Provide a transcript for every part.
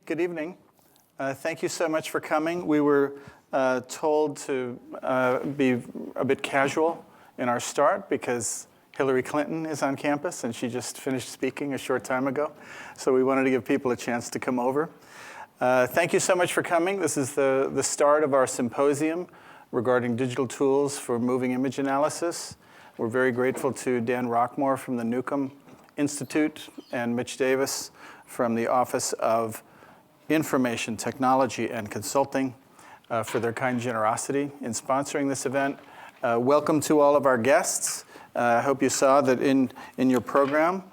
Good evening. Thank you so much for coming. We were told to be a bit casual in our start because Hillary Clinton is on campus and she just finished speaking a short time ago. So we wanted to give people a chance to come over. Thank you so much for coming. This is the start of our symposium regarding digital tools for moving image analysis. We're very grateful to Dan Rockmore from the Newcomb Institute and Mitch Davis from the Office of Information Technology and Consulting for their kind generosity in sponsoring this event. Welcome to all of our guests. I hope you saw that in your program,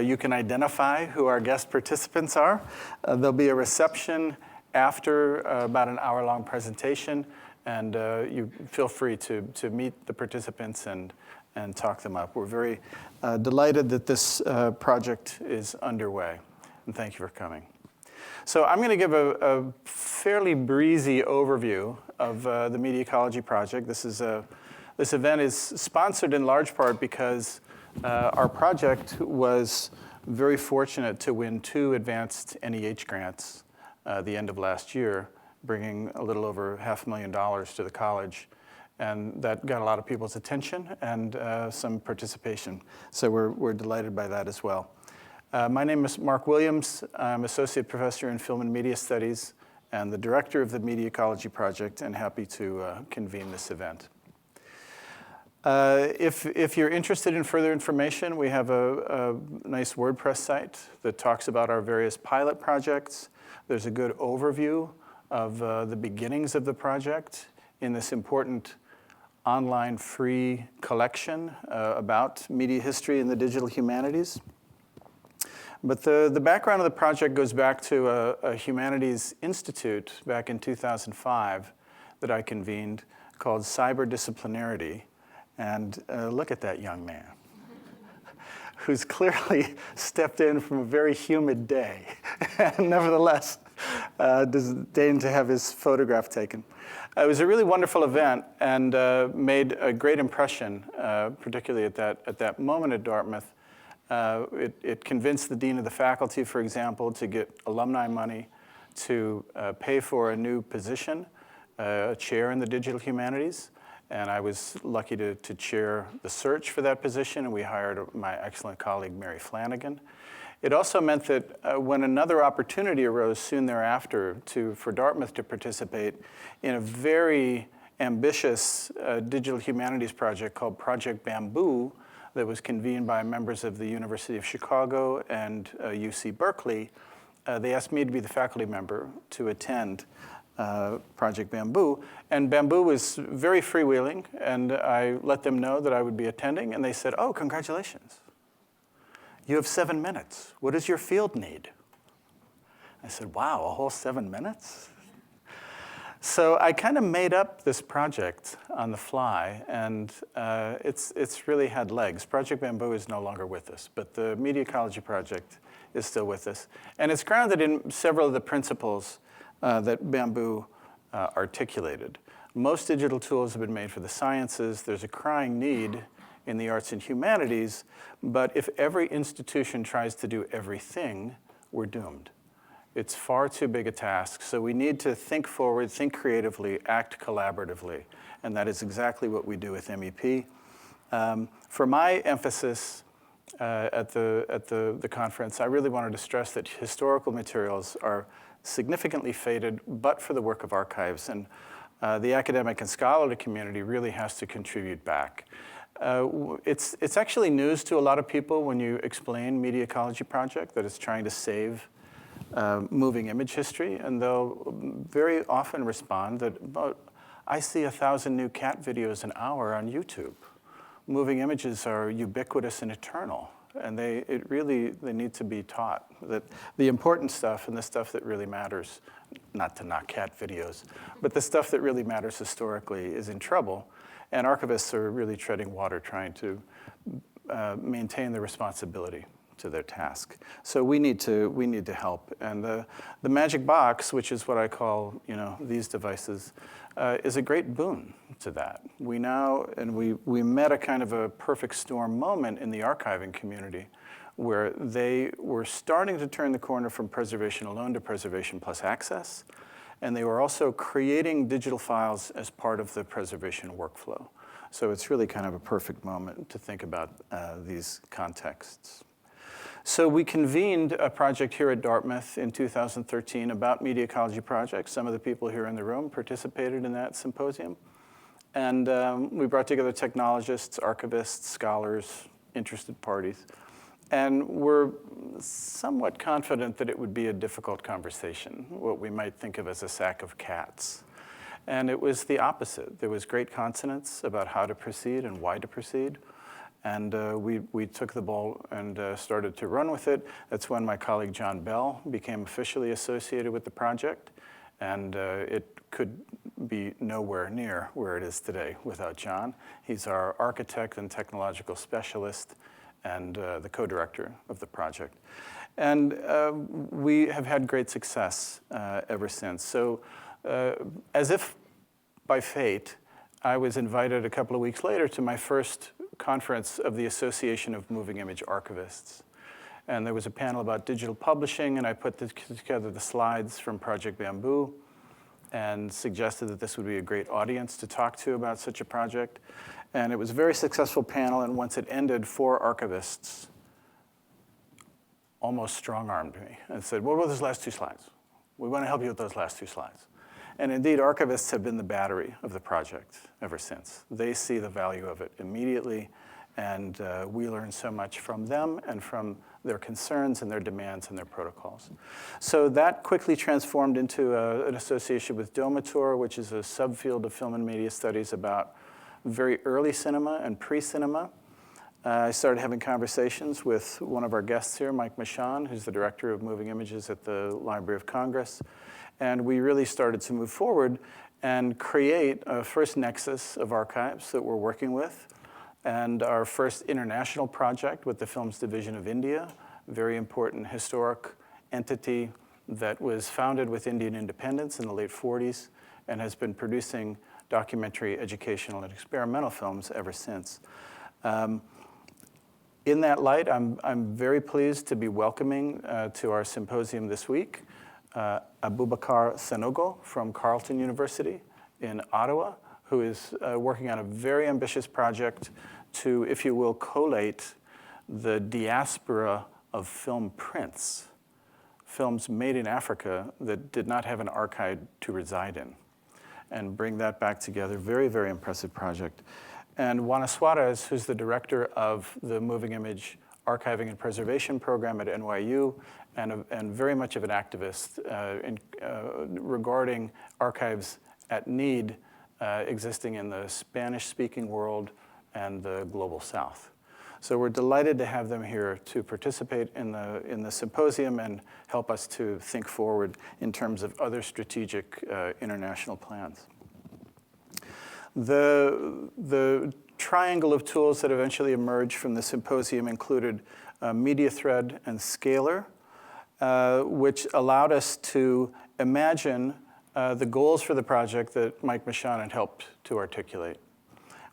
you can identify who our guest participants are. There'll be a reception after about an hour-long presentation, and you feel free to meet the participants and talk them up. We're very delighted that this project is underway, and thank you for coming. So I'm going to give a fairly breezy overview of the Media Ecology Project. This event is sponsored in large part because our project was very fortunate to win 2 advanced NEH grants the end of last year, bringing a little over $500,000 to the college. And that got a lot of people's attention and some participation. So we're delighted by that as well. My name is Mark Williams. I'm Associate Professor in Film and Media Studies and the Director of the Media Ecology Project, and happy to convene this event. If you're interested in further information, we have a nice WordPress site that talks about our various pilot projects. There's a good overview of the beginnings of the project in this important online free collection about media history and the digital humanities. But the background of the project goes back to a Humanities Institute back in 2005 that I convened called Cyberdisciplinarity. And look at that young man who's clearly stepped in from a very humid day and nevertheless deigned to have his photograph taken. It was a really wonderful event and made a great impression, particularly at that moment at Dartmouth. It convinced the dean of the faculty, for example, to get alumni money to pay for a new position, a chair in the digital humanities. And I was lucky to chair the search for that position, and we hired my excellent colleague, Mary Flanagan. It also meant that when another opportunity arose soon thereafter for Dartmouth to participate in a very ambitious digital humanities project called Project Bamboo that was convened by members of the University of Chicago and UC Berkeley, they asked me to be the faculty member to attend Project Bamboo. And Bamboo was very freewheeling, and I let them know that I would be attending, and they said, "Oh, congratulations. You have 7 minutes. What does your field need?" I said, "Wow, a whole 7 minutes?" So I kind of made up this project on the fly, and it's really had legs. Project Bamboo is no longer with us, but the Media Ecology Project is still with us. And it's grounded in several of the principles that Bamboo articulated. Most digital tools have been made for the sciences. There's a crying need in the arts and humanities, but if every institution tries to do everything, we're doomed. It's far too big a task, so we need to think forward, think creatively, act collaboratively, and that is exactly what we do with MEP. For my emphasis at the conference, I really wanted to stress that historical materials are significantly faded, but for the work of archives, and the academic and scholarly community really has to contribute back. It's actually news to a lot of people when you explain Media Ecology Project that it's trying to save moving image history, and they'll very often respond that, I see 1,000 new cat videos an hour on YouTube. Moving images are ubiquitous and eternal, and they need to be taught that the important stuff and the stuff that really matters, not to knock cat videos, but the stuff that really matters historically is in trouble, and archivists are really treading water trying to maintain the responsibility to their task. So we need to help. And the magic box, which is what I call these devices, is a great boon to that. We met a kind of a perfect storm moment in the archiving community where they were starting to turn the corner from preservation alone to preservation plus access. And they were also creating digital files as part of the preservation workflow. So it's really kind of a perfect moment to think about these contexts. So we convened a project here at Dartmouth in 2013 about Media Ecology Project. Some of the people here in the room participated in that symposium. And we brought together technologists, archivists, scholars, interested parties. And we're somewhat confident that it would be a difficult conversation, what we might think of as a sack of cats. And it was the opposite. There was great consonance about how to proceed and why to proceed. And we took the ball and started to run with it. That's when my colleague John Bell became officially associated with the project. And it could be nowhere near where it is today without John. He's our architect and technological specialist and the co-director of the project. And we have had great success ever since. So as if by fate, I was invited a couple of weeks later to my first conference of the Association of Moving Image Archivists. And there was a panel about digital publishing, and I put together the slides from Project Bamboo and suggested that this would be a great audience to talk to about such a project. And it was a very successful panel, and once it ended, 4 archivists almost strong-armed me and said, what about those last 2 slides? We want to help you with those last 2 slides. And indeed, archivists have been the battery of the project ever since. They see the value of it immediately, and we learn so much from them and from their concerns and their demands and their protocols. So that quickly transformed into an association with Domator, which is a subfield of film and media studies about very early cinema and pre-cinema. I started having conversations with one of our guests here, Mike Michon, who's the director of Moving Images at the Library of Congress. And we really started to move forward and create a first nexus of archives that we're working with, and our first international project with the Films Division of India, a very important historic entity that was founded with Indian independence in the late 40s and has been producing documentary, educational, and experimental films ever since. In that light, I'm very pleased to be welcoming to our symposium this week Abubakar Sanogo from Carleton University in Ottawa, who is working on a very ambitious project to, if you will, collate the diaspora of film prints, films made in Africa that did not have an archive to reside in, and bring that back together. Very, very impressive project. And Juana Suarez, who's the director of the Moving Image Archiving and Preservation Program at NYU, and very much of an activist regarding archives at need existing in the Spanish-speaking world and the global South. So we're delighted to have them here to participate in the symposium and help us to think forward in terms of other strategic international plans. The triangle of tools that eventually emerged from the symposium included MediaThread and Scalar, which allowed us to imagine the goals for the project that Mike Michon had helped to articulate,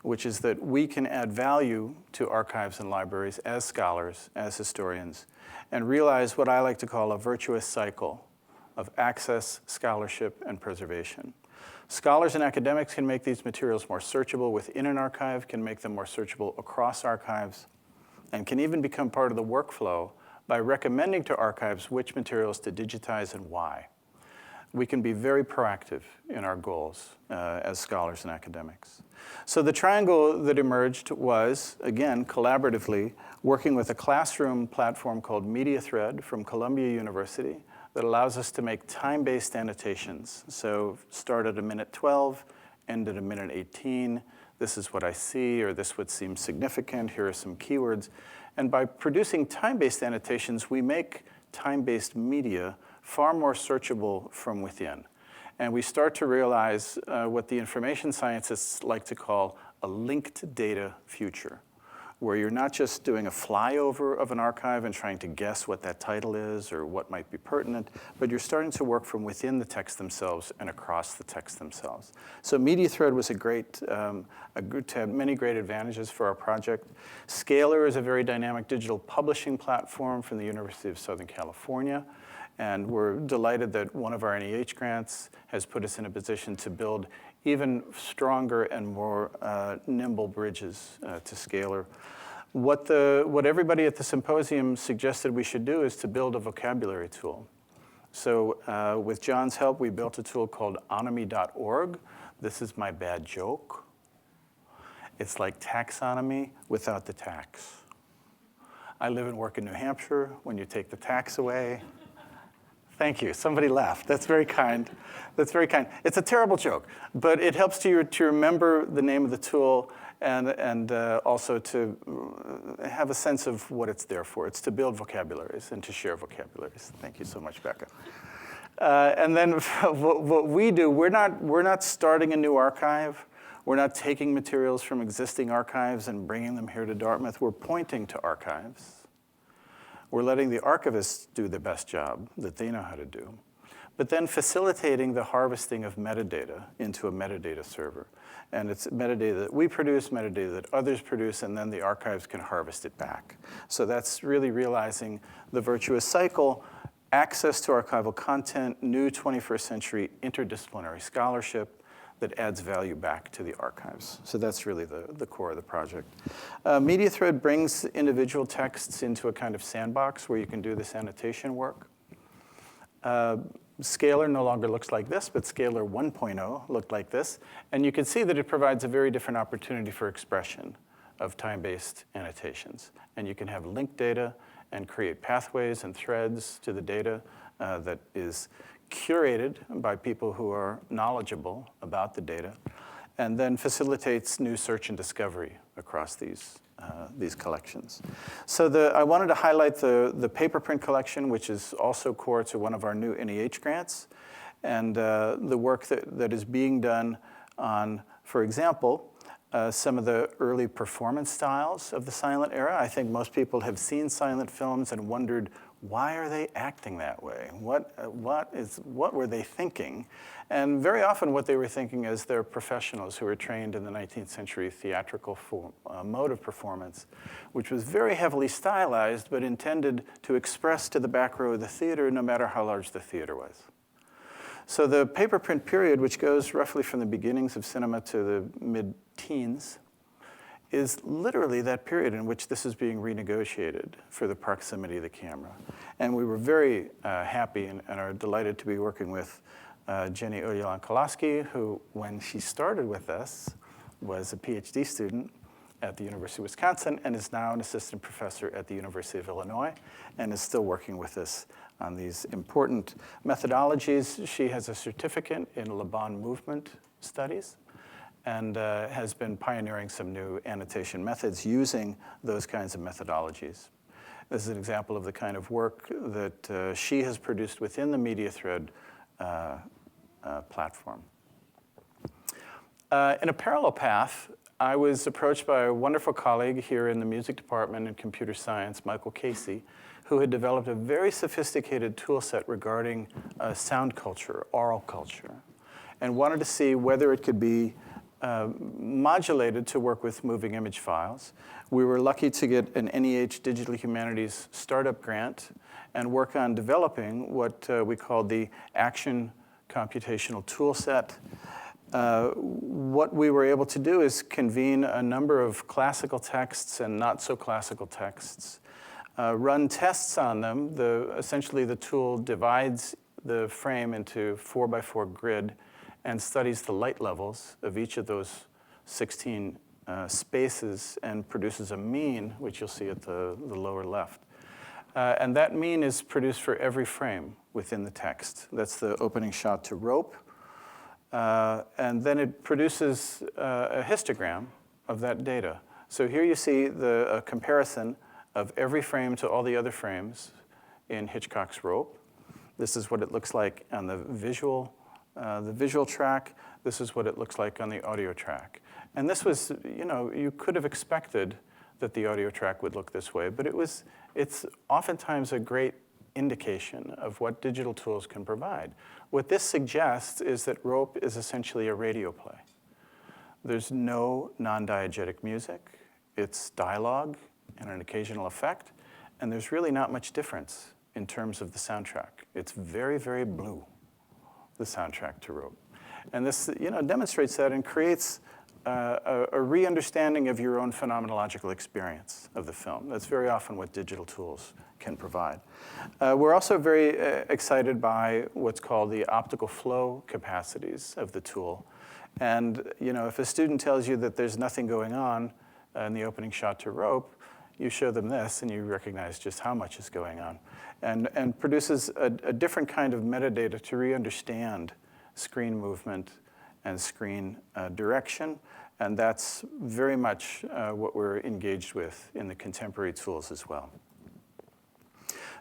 which is that we can add value to archives and libraries as scholars, as historians, and realize what I like to call a virtuous cycle of access, scholarship, and preservation. Scholars and academics can make these materials more searchable within an archive, can make them more searchable across archives, and can even become part of the workflow by recommending to archives which materials to digitize and why. We can be very proactive in our goals as scholars and academics. So the triangle that emerged was, again, collaboratively, working with a classroom platform called MediaThread from Columbia University that allows us to make time-based annotations. So start at a minute 12, end at a minute 18. This is what I see, or this would seem significant. Here are some keywords. And by producing time-based annotations, we make time-based media far more searchable from within. And we start to realize what the information scientists like to call a linked data future, where you're not just doing a flyover of an archive and trying to guess what that title is or what might be pertinent, but you're starting to work from within the text themselves and across the text themselves. So MediaThread was had many great advantages for our project. Scalar is a very dynamic digital publishing platform from the University of Southern California. And we're delighted that one of our NEH grants has put us in a position to build even stronger and more nimble bridges to Scalar. What everybody at the symposium suggested we should do is to build a vocabulary tool. So with John's help, we built a tool called onomy.org. This is my bad joke. It's like taxonomy without the tax. I live and work in New Hampshire. When you take the tax away, thank you. Somebody laughed. That's very kind. That's very kind. It's a terrible joke, but it helps you to remember the name of the tool and also to have a sense of what it's there for. It's to build vocabularies and to share vocabularies. Thank you so much, Becca. And then what we do, we're not starting a new archive. We're not taking materials from existing archives and bringing them here to Dartmouth. We're pointing to archives. We're letting the archivists do the best job that they know how to do, but then facilitating the harvesting of metadata into a metadata server. And it's metadata that we produce, metadata that others produce, and then the archives can harvest it back. So that's really realizing the virtuous cycle, access to archival content, new 21st century interdisciplinary scholarship that adds value back to the archives. So that's really the core of the project. MediaThread brings individual texts into a kind of sandbox where you can do this annotation work. Scalar no longer looks like this, but Scalar 1.0 looked like this. And you can see that it provides a very different opportunity for expression of time-based annotations. And you can have linked data and create pathways and threads to the data that is curated by people who are knowledgeable about the data, and then facilitates new search and discovery across these collections. So I wanted to highlight the paper print collection, which is also core to one of our new NEH grants, and the work that is being done on, for example, some of the early performance styles of the silent era. I think most people have seen silent films and wondered, why are they acting that way? What were they thinking? And very often what they were thinking is they're professionals who were trained in the 19th century theatrical mode of performance, which was very heavily stylized, but intended to express to the back row of the theater, no matter how large the theater was. So the paper print period, which goes roughly from the beginnings of cinema to the mid-teens, is literally that period in which this is being renegotiated for the proximity of the camera. And we were very happy and are delighted to be working with Jenny Olyan-Kolaski, who, when she started with us, was a PhD student at the University of Wisconsin and is now an assistant professor at the University of Illinois and is still working with us on these important methodologies. She has a certificate in Laban movement studies and has been pioneering some new annotation methods using those kinds of methodologies. This is an example of the kind of work that she has produced within the MediaThread platform. In a parallel path, I was approached by a wonderful colleague here in the music department in computer science, Michael Casey, who had developed a very sophisticated tool set regarding sound culture, oral culture, and wanted to see whether it could be modulated to work with moving image files. We were lucky to get an NEH Digital Humanities startup grant and work on developing what we called the Action Computational Toolset. What we were able to do is convene a number of classical texts and not so classical texts, run tests on them. Essentially, the tool divides the frame into 4x4 grid and studies the light levels of each of those 16 spaces and produces a mean, which you'll see at the lower left. And that mean is produced for every frame within the text. That's the opening shot to Rope. And then it produces a histogram of that data. So here you see a comparison of every frame to all the other frames in Hitchcock's Rope. This is what it looks like on the visual track. This is what it looks like on the audio track. And this was, you could have expected that the audio track would look this way, but it's oftentimes a great indication of what digital tools can provide. What this suggests is that rope is essentially a radio play. There's no non-diegetic music. It's dialogue and an occasional effect, and there's really not much difference in terms of the soundtrack. It's very, very blue, the soundtrack to rope. And this demonstrates that and creates a re-understanding of your own phenomenological experience of the film. That's very often what digital tools can provide. We're also very excited by what's called the optical flow capacities of the tool. And if a student tells you that there's nothing going on in the opening shot to rope, you show them this and you recognize just how much is going on. And produces a different kind of metadata to re-understand screen movement and screen direction. And that's very much what we're engaged with in the contemporary tools as well.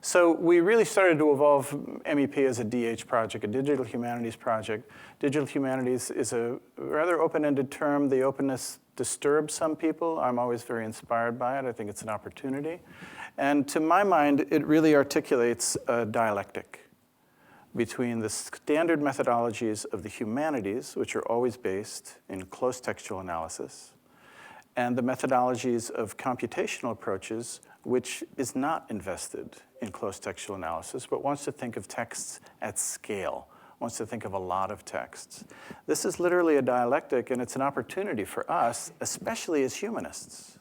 So we really started to evolve MEP as a DH project, a digital humanities project. Digital humanities is a rather open-ended term. The openness disturbs some people. I'm always very inspired by it. I think it's an opportunity. And to my mind, it really articulates a dialectic between the standard methodologies of the humanities, which are always based in close textual analysis, and the methodologies of computational approaches, which is not invested in close textual analysis, but wants to think of texts at scale, wants to think of a lot of texts. This is literally a dialectic, and it's an opportunity for us, especially as humanists,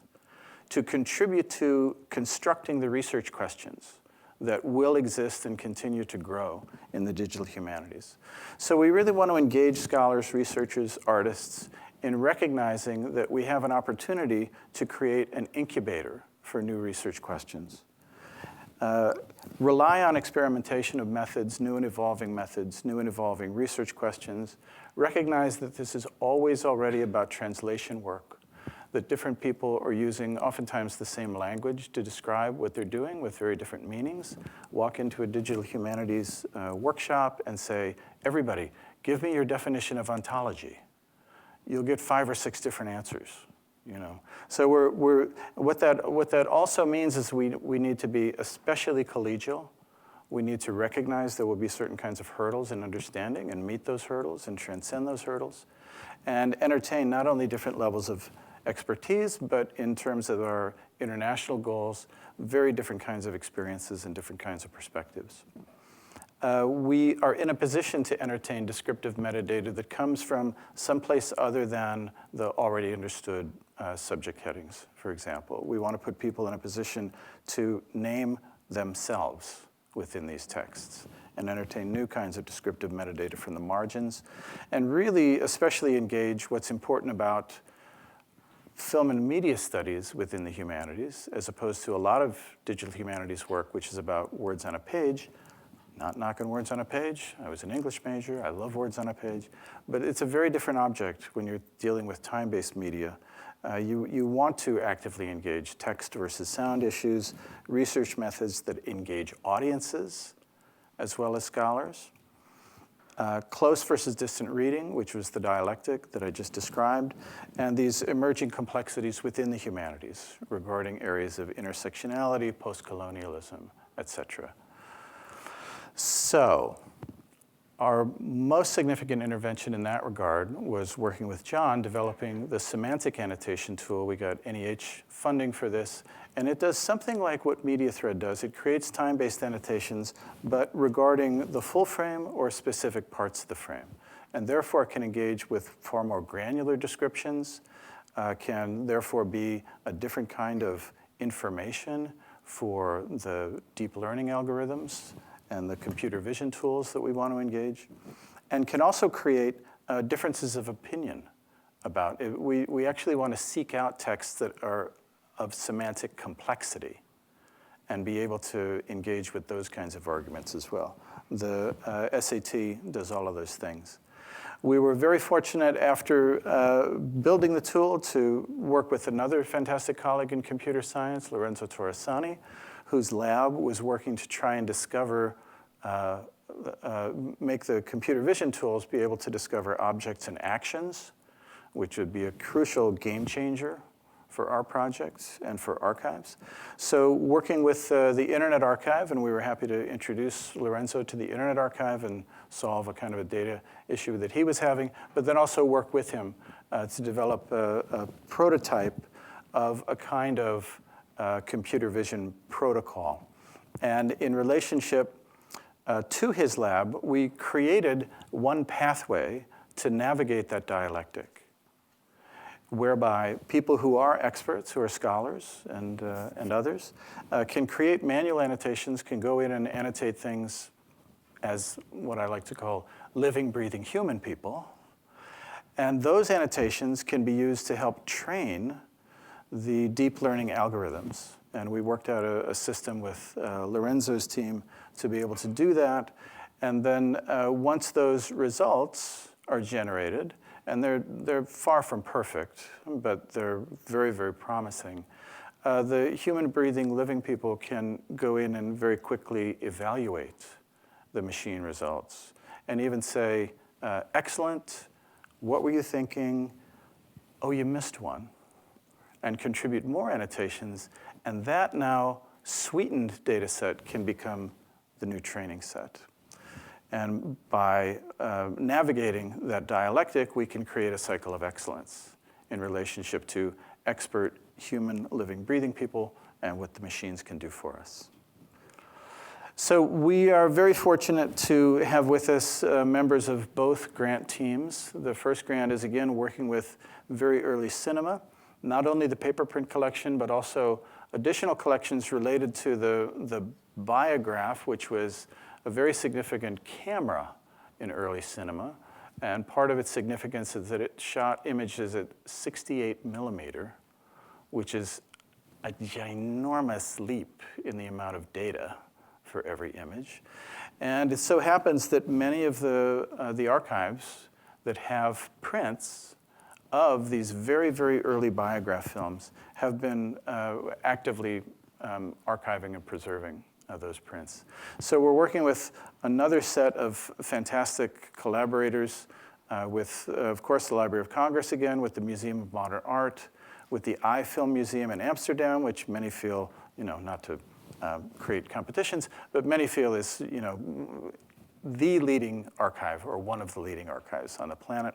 to contribute to constructing the research questions that will exist and continue to grow in the digital humanities. So we really want to engage scholars, researchers, artists in recognizing that we have an opportunity to create an incubator for new research questions. Rely on experimentation of methods, new and evolving research questions. Recognize that this is always already about translation work, that different people are using oftentimes the same language to describe what they're doing with very different meanings. Walk into a digital humanities workshop and say, everybody, give me your definition of ontology. You'll get 5 or 6 different answers. So what that also means is we need to be especially collegial. We need to recognize there will be certain kinds of hurdles in understanding and meet those hurdles and transcend those hurdles, and entertain not only different levels of expertise, but in terms of our international goals, very different kinds of experiences and different kinds of perspectives. We are in a position to entertain descriptive metadata that comes from someplace other than the already understood subject headings, for example. We want to put people in a position to name themselves within these texts and entertain new kinds of descriptive metadata from the margins, and really especially engage what's important about film and media studies within the humanities, as opposed to a lot of digital humanities work, which is about words on a page. Not knocking words on a page. I was an English major. I love words on a page. But it's a very different object when you're dealing with time-based media. You want to actively engage text versus sound issues, research methods that engage audiences as well as scholars. Close versus distant reading, which was the dialectic that I just described, and these emerging complexities within the humanities regarding areas of intersectionality, post-colonialism, et cetera. So our most significant intervention in that regard was working with John, developing the semantic annotation tool. We got NEH funding for this, and it does something like what MediaThread does. It creates time-based annotations, but regarding the full frame or specific parts of the frame, and therefore can engage with far more granular descriptions, can therefore be a different kind of information for the deep learning algorithms and the computer vision tools that we want to engage, and can also create differences of opinion about it. We actually want to seek out texts that are of semantic complexity and be able to engage with those kinds of arguments as well. The SAT does all of those things. We were very fortunate after building the tool to work with another fantastic colleague in computer science, Lorenzo Torresani, whose lab was working to try and discover, make the computer vision tools be able to discover objects and actions, which would be a crucial game changer for our projects and for archives. So working with the Internet Archive, and we were happy to introduce Lorenzo to the Internet Archive and solve a kind of a data issue that he was having, but then also work with him to develop a prototype of a kind of computer vision protocol. And in relationship to his lab, we created one pathway to navigate that dialectic, whereby people who are experts, who are scholars and others, can create manual annotations, can go in and annotate things as what I like to call living, breathing human people. And those annotations can be used to help train the deep learning algorithms. And we worked out a system with Lorenzo's team to be able to do that. And then once those results are generated, and they're far from perfect, but they're very, very promising, the human breathing living people can go in and very quickly evaluate the machine results and even say, excellent, what were you thinking? Oh, you missed one. And contribute more annotations. And that now sweetened data set can become the new training set. And by navigating that dialectic, we can create a cycle of excellence in relationship to expert human living, breathing people and what the machines can do for us. So we are very fortunate to have with us members of both grant teams. The first grant is, again, working with very early cinema, not only the paper print collection, but also additional collections related to the biograph, which was a very significant camera in early cinema. And part of its significance is that it shot images at 68 millimeter, which is a ginormous leap in the amount of data for every image. And it so happens that many of the archives that have prints of these very, very early biograph films have been actively archiving and preserving those prints. So we're working with another set of fantastic collaborators with, of course, the Library of Congress again, with the Museum of Modern Art, with the iFilm Museum in Amsterdam, which many feel, not to create competitions, but many feel is, the leading archive or one of the leading archives on the planet.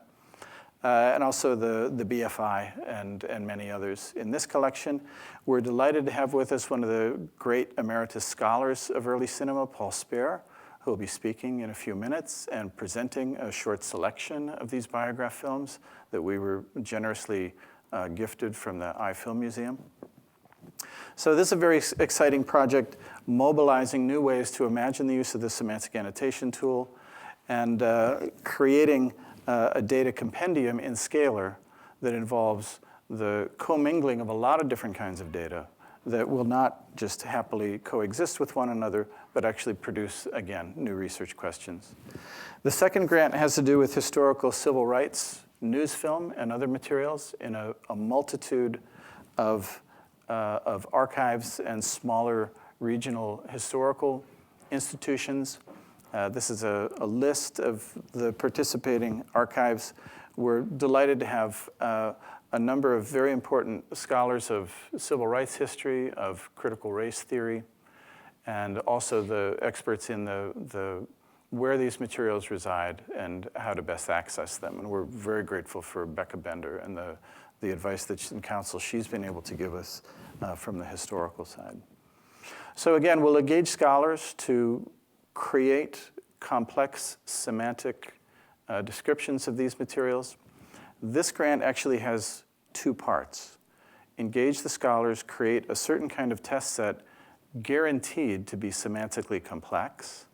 And also the BFI and many others in this collection. We're delighted to have with us one of the great emeritus scholars of early cinema, Paul Spare, who will be speaking in a few minutes and presenting a short selection of these biograph films that we were generously gifted from the iFilm Museum. So this is a very exciting project, mobilizing new ways to imagine the use of the semantic annotation tool and creating a data compendium in Scalar that involves the commingling of a lot of different kinds of data that will not just happily coexist with one another, but actually produce, again, new research questions. The second grant has to do with historical civil rights, news film, and other materials in a multitude of archives and smaller regional historical institutions. This is a list of the participating archives. We're delighted to have a number of very important scholars of civil rights history, of critical race theory, and also the experts in where these materials reside and how to best access them. And we're very grateful for Becca Bender and the advice and counsel she's been able to give us from the historical side. So again, we'll engage scholars to create complex semantic descriptions of these materials. This grant actually has two parts. Engage the scholars, create a certain kind of test set guaranteed to be semantically complex,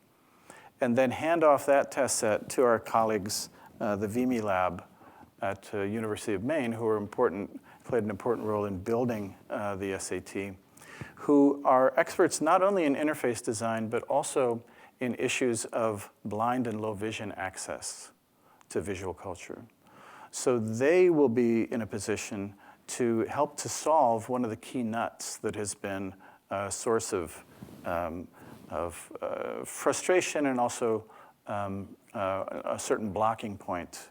and then hand off that test set to our colleagues, the VMI lab at University of Maine, who played an important role in building the SAT, who are experts not only in interface design, but also in issues of blind and low vision access to visual culture. So they will be in a position to help to solve one of the key nuts that has been a source of frustration and also a certain blocking point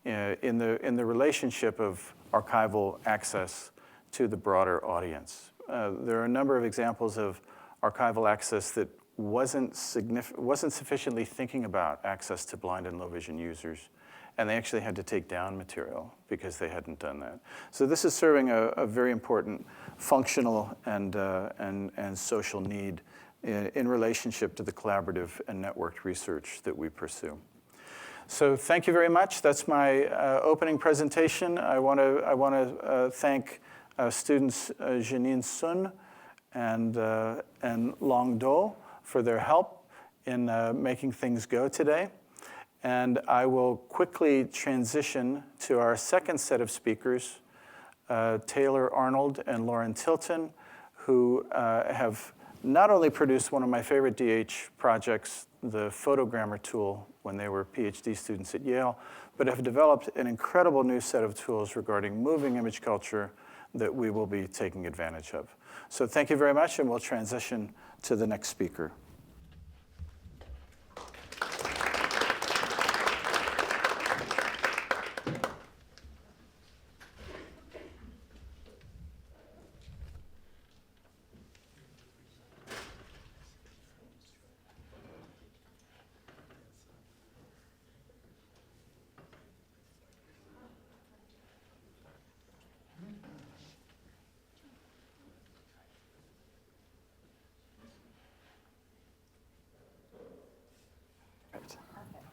in the relationship of archival access to the broader audience. There are a number of examples of archival access that wasn't sufficiently thinking about access to blind and low vision users, and they actually had to take down material because they hadn't done that. So this is serving a very important functional and social need in relationship to the collaborative and networked research that we pursue. So thank you very much. That's my opening presentation. I want to thank students Janine Sun and Long Do for their help in making things go today. And I will quickly transition to our second set of speakers, Taylor Arnold and Lauren Tilton, who have not only produced one of my favorite DH projects, the photogrammer tool, when they were PhD students at Yale, but have developed an incredible new set of tools regarding moving image culture that we will be taking advantage of. So thank you very much, and we'll transition to the next speaker.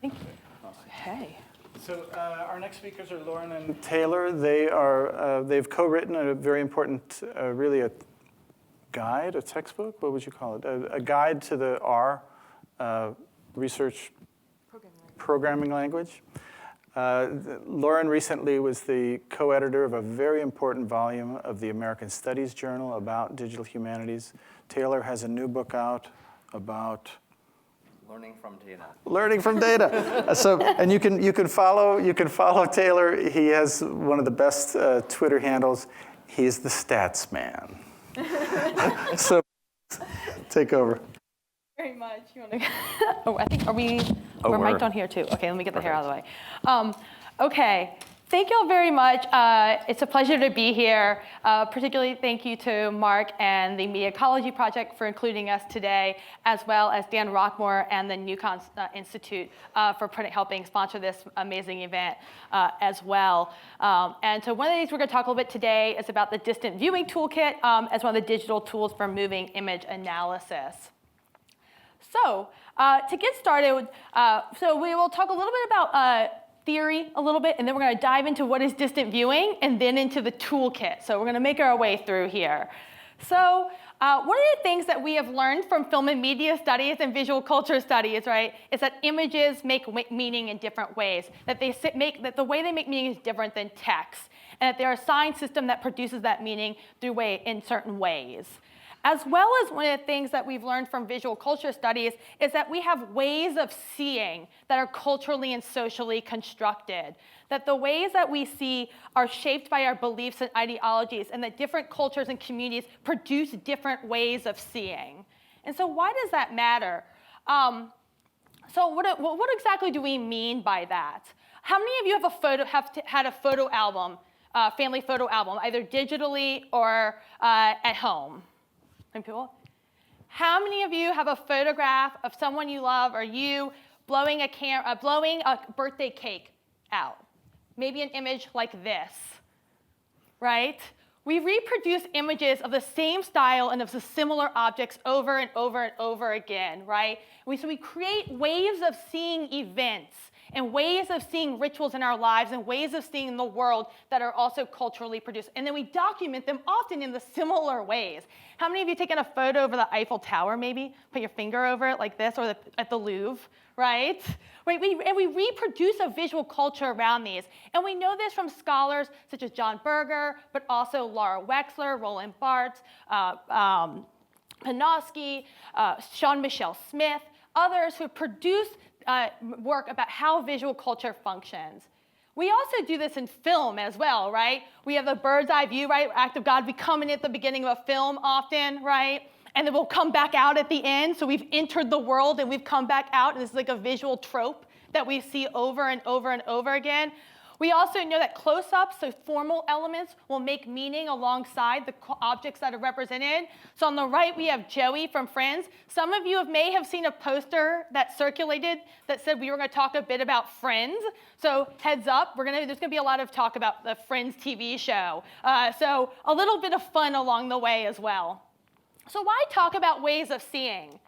Thank you. Okay. So our next speakers are Lauren and Taylor. They've co-written a very important, really a guide, a textbook. What would you call it? A guide to the R research programming language. Lauren recently was the co-editor of a very important volume of the American Studies Journal about digital humanities. Taylor has a new book out about learning from data. Learning from data. And you can follow Taylor. He has one of the best Twitter handles. He's the stats man. So take over. Very much. You want to? Oh, I think we're mic'd on here too. Okay, let me get the hair out of the way. Okay. Thank you all very much. It's a pleasure to be here. Particularly thank you to Mark and the Ecology Project for including us today, as well as Dan Rockmore and the Newcon Institute for helping sponsor this amazing event as well. And so one of the things we're going to talk a little bit today is about the distant viewing toolkit as one of the digital tools for moving image analysis. So to get started, so we will talk a little bit about theory a little bit, and then we're going to dive into what is distant viewing and then into the toolkit. So we're going to make our way through here. So one of the things that we have learned from film and media studies and visual culture studies, right, is that images make meaning in different ways, that the way they make meaning is different than text, and that there are a sign system that produces that meaning in certain ways. As well as one of the things that we've learned from visual culture studies is that we have ways of seeing that are culturally and socially constructed, that the ways that we see are shaped by our beliefs and ideologies, and that different cultures and communities produce different ways of seeing. And so why does that matter? So what exactly do we mean by that? How many of you have had a photo album, family photo album, either digitally or at home? People? How many of you have a photograph of someone you love or you blowing a birthday cake out? Maybe an image like this, right? We reproduce images of the same style and of the similar objects over and over and over again, right? So we create ways of seeing events and ways of seeing rituals in our lives and ways of seeing the world that are also culturally produced. And then we document them often in the similar ways. How many of you taken a photo over the Eiffel Tower, maybe? Put your finger over it like this, or at the Louvre, right? And we reproduce a visual culture around these. And we know this from scholars such as John Berger, but also Laura Wexler, Roland Barthes, Panofsky, Sean Michelle Smith, others who produce work about how visual culture functions. We also do this in film as well, right? We have the bird's eye view, right? Act of God, we come in at the beginning of a film often, right? And then we'll come back out at the end. So we've entered the world and we've come back out. And this is like a visual trope that we see over and over and over again. We also know that close-ups, so formal elements, will make meaning alongside the objects that are represented. So on the right, we have Joey from Friends. Some of you may have seen a poster that circulated that said we were going to talk a bit about Friends. So heads up, there's going to be a lot of talk about the Friends TV show. So a little bit of fun along the way as well. So why talk about ways of seeing?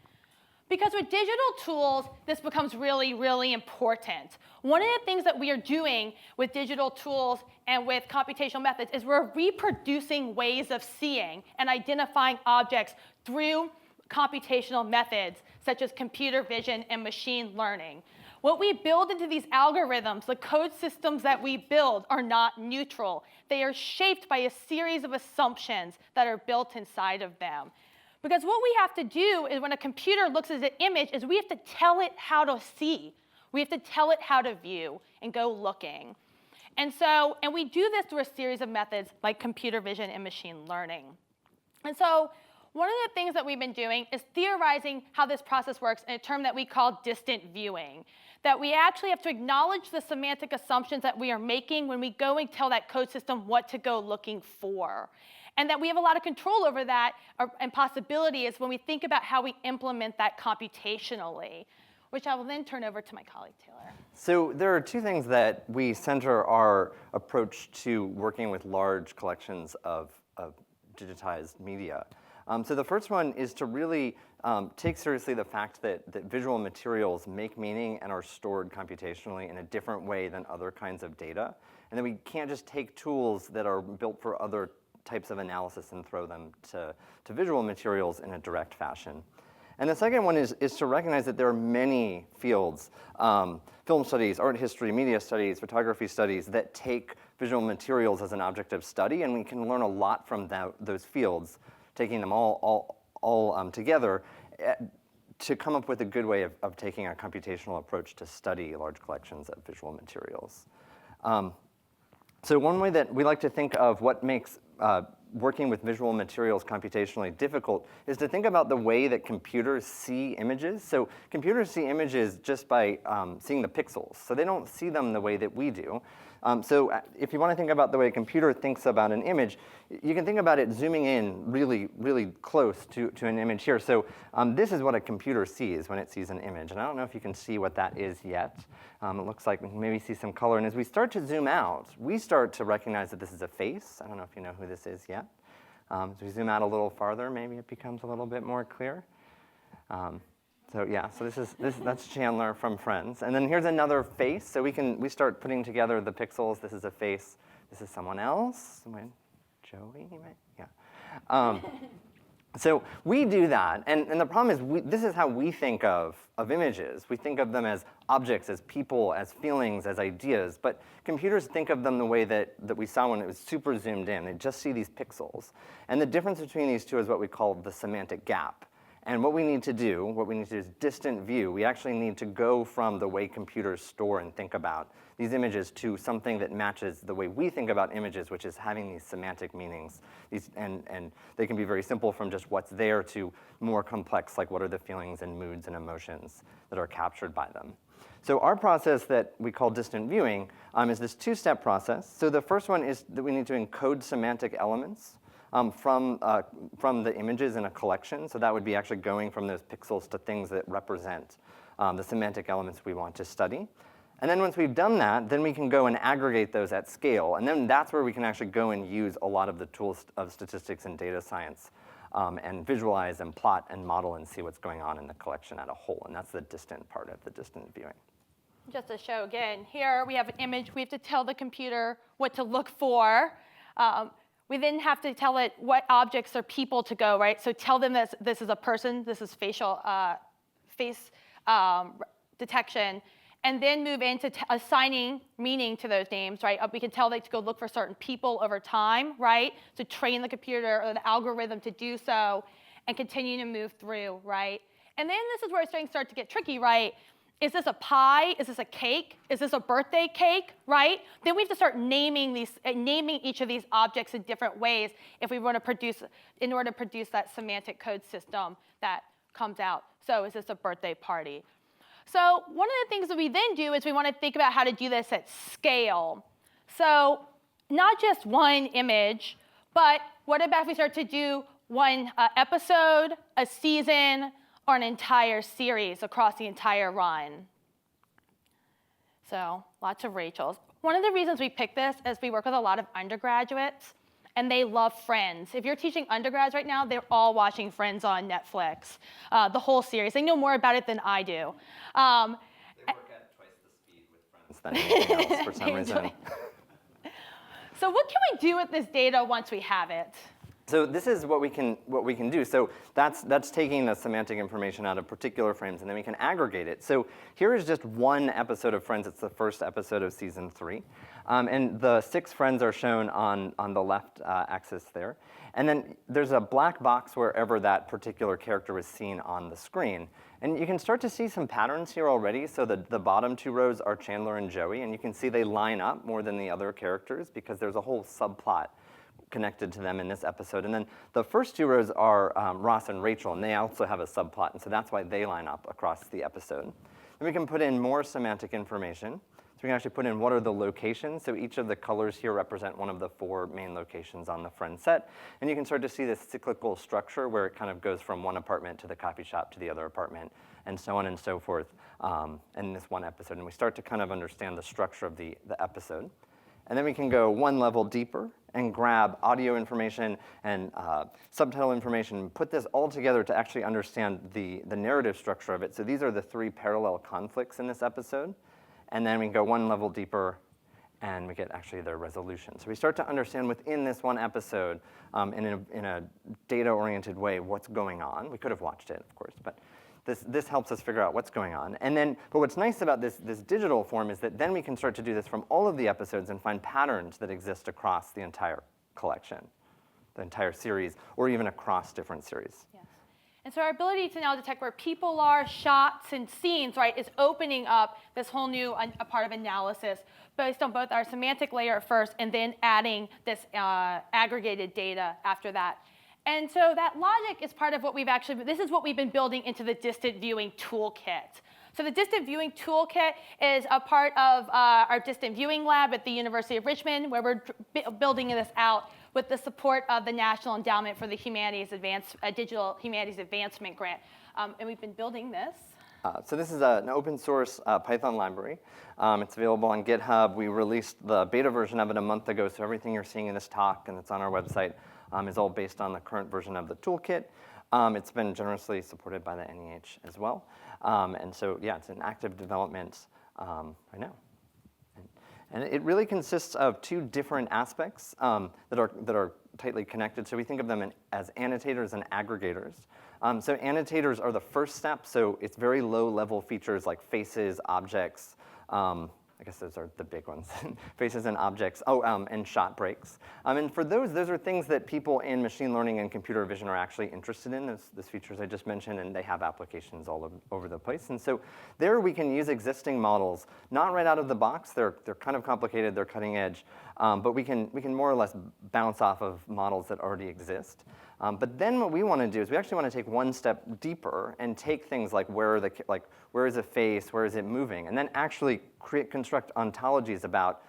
Because with digital tools, this becomes really, really important. One of the things that we are doing with digital tools and with computational methods is we're reproducing ways of seeing and identifying objects through computational methods, such as computer vision and machine learning. What we build into these algorithms, the code systems that we build, are not neutral. They are shaped by a series of assumptions that are built inside of them. Because what we have to do is when a computer looks at an image is we have to tell it how to see. We have to tell it how to view and go looking. And we do this through a series of methods like computer vision and machine learning. And so one of the things that we've been doing is theorizing how this process works in a term that we call distant viewing. That we actually have to acknowledge the semantic assumptions that we are making when we go and tell that code system what to go looking for. And that we have a lot of control over that and possibility is when we think about how we implement that computationally, which I will then turn over to my colleague, Taylor. So there are two things that we center our approach to working with large collections of digitized media. So the first one is to really take seriously the fact that visual materials make meaning and are stored computationally in a different way than other kinds of data. And then we can't just take tools that are built for other types of analysis and throw them to visual materials in a direct fashion. And the second one is to recognize that there are many fields, film studies, art history, media studies, photography studies, that take visual materials as an object of study, and we can learn a lot from those fields, taking them all together to come up with a good way of taking a computational approach to study large collections of visual materials. So one way that we like to think of what makes working with visual materials computationally difficult is to think about the way that computers see images. So computers see images just by seeing the pixels. So they don't see them the way that we do. So if you want to think about the way a computer thinks about an image, you can think about it zooming in really, really close to an image here. So this is what a computer sees when it sees an image. And I don't know if you can see what that is yet. It looks like we can maybe see some color. And as we start to zoom out, we start to recognize that this is a face. I don't know if you know who this is yet. As we zoom out a little farther, maybe it becomes a little bit more clear. So yeah, so that's Chandler from Friends. And then here's another face. So we start putting together the pixels. This is a face. This is someone else. Joey, yeah. So we do that, and the problem is this is how we think of images. We think of them as objects, as people, as feelings, as ideas, but computers think of them the way that we saw when it was super zoomed in. They just see these pixels. And the difference between these two is what we call the semantic gap. And what we need to do is distant view. We actually need to go from the way computers store and think about these images to something that matches the way we think about images, which is having these semantic meanings. And they can be very simple from just what's there to more complex, like what are the feelings and moods and emotions that are captured by them. So our process that we call distant viewing is this two-step process. So the first one is that we need to encode semantic elements from the images in a collection. So that would be actually going from those pixels to things that represent the semantic elements we want to study. And then once we've done that, then we can go and aggregate those at scale. And then that's where we can actually go and use a lot of the tools of statistics and data science and visualize and plot and model and see what's going on in the collection as a whole. And that's the distant part of the distant viewing. Just to show again, here we have an image. We have to tell the computer what to look for. We then have to tell it what objects or people to go, right? So tell them that this is a person, this is facial face detection, and then move into assigning meaning to those names, right? We can tell them to go look for certain people over time, right? To train the computer or the algorithm to do so and continue to move through, right? And then this is where it's starting to start to get tricky, right? Is this a pie? Is this a cake? Is this a birthday cake, right? Then we have to start naming each of these objects in different ways in order to produce that semantic code system that comes out. So is this a birthday party? So one of the things that we then do is we want to think about how to do this at scale. So not just one image, but what about if we start to do one episode, a season, or an entire series across the entire run? So lots of Rachels. One of the reasons we picked this is we work with a lot of undergraduates, and they love Friends. If you're teaching undergrads right now, they're all watching Friends on Netflix, the whole series. They know more about it than I do. They work at twice the speed with Friends than anything else for some reason. So what can we do with this data once we have it? So this is what we can do. So that's taking the semantic information out of particular frames, and then we can aggregate it. So here is just one episode of Friends. It's the first episode of season 3. And the 6 friends are shown on the left axis there. And then there's a black box wherever that particular character was seen on the screen. And you can start to see some patterns here already. So the bottom 2 rows are Chandler and Joey, and you can see they line up more than the other characters because there's a whole subplot connected to them in this episode. And then the first 2 rows are Ross and Rachel, and they also have a subplot, and so that's why they line up across the episode. Then we can put in more semantic information. So we can actually put in what are the locations. So each of the colors here represent one of the 4 main locations on the Friends set. And you can start to see this cyclical structure where it kind of goes from one apartment to the coffee shop to the other apartment, and so on and so forth in this one episode. And we start to kind of understand the structure of the episode. And then we can go one level deeper and grab audio information and subtitle information, put this all together to actually understand the narrative structure of it. So these are the 3 parallel conflicts in this episode. And then we can go one level deeper and we get actually their resolution. So we start to understand within this one episode in a data-oriented way what's going on. We could have watched it, of course, but this helps us figure out what's going on. And then, but what's nice about this digital form is that then we can start to do this from all of the episodes and find patterns that exist across the entire collection, the entire series, or even across different series. Yes. And so our ability to now detect where people are, shots, and scenes, right, is opening up this whole new a part of analysis based on both our semantic layer at first and then adding this aggregated data after that. And so that logic is part of what this is what we've been building into the distant viewing toolkit. So the distant viewing toolkit is a part of our distant viewing lab at the University of Richmond, where we're building this out with the support of the National Endowment for the Digital Humanities Advancement Grant. And we've been building this. So this is an open source Python library. It's available on GitHub. We released the beta version of it a month ago, so everything you're seeing in this talk and it's on our website is all based on the current version of the toolkit. It's been generously supported by the NEH as well. And so, yeah, it's in active development right now. And it really consists of 2 different aspects that are tightly connected. So we think of them as annotators and aggregators. So annotators are the first step. So it's very low-level features like faces, objects. I guess those are the big ones, faces and objects, and shot breaks. And for those are things that people in machine learning and computer vision are actually interested in, those features I just mentioned, and they have applications all over the place. And so there we can use existing models, not right out of the box, they're kind of complicated, they're cutting edge, but we can more or less bounce off of models that already exist. But then what we want to do is we actually want to take one step deeper and take things like where is a face, where is it moving, and then actually construct ontologies about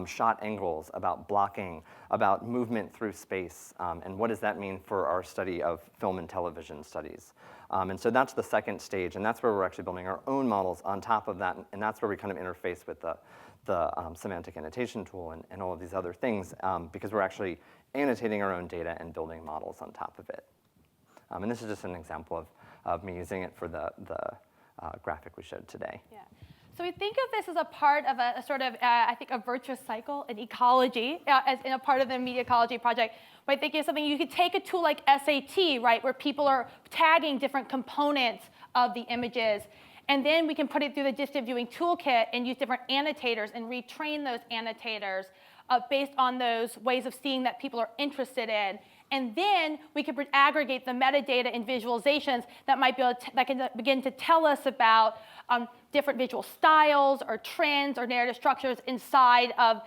shot angles, about blocking, about movement through space, and what does that mean for our study of film and television studies. And so that's the second stage, and that's where we're actually building our own models on top of that, and that's where we kind of interface with the semantic annotation tool and all of these other things, because we're actually annotating our own data and building models on top of it. And this is just an example of me using it for the graphic we showed today. Yeah. So we think of this as a part of a sort of, I think, a virtuous cycle in ecology, as in a part of the Media Ecology Project. But I think it's something you could take a tool like SAT, right, where people are tagging different components of the images, and then we can put it through the distant viewing toolkit and use different annotators and retrain those annotators based on those ways of seeing that people are interested in. And then we can aggregate the metadata and visualizations that might be able to that can begin to tell us about different visual styles or trends or narrative structures inside of,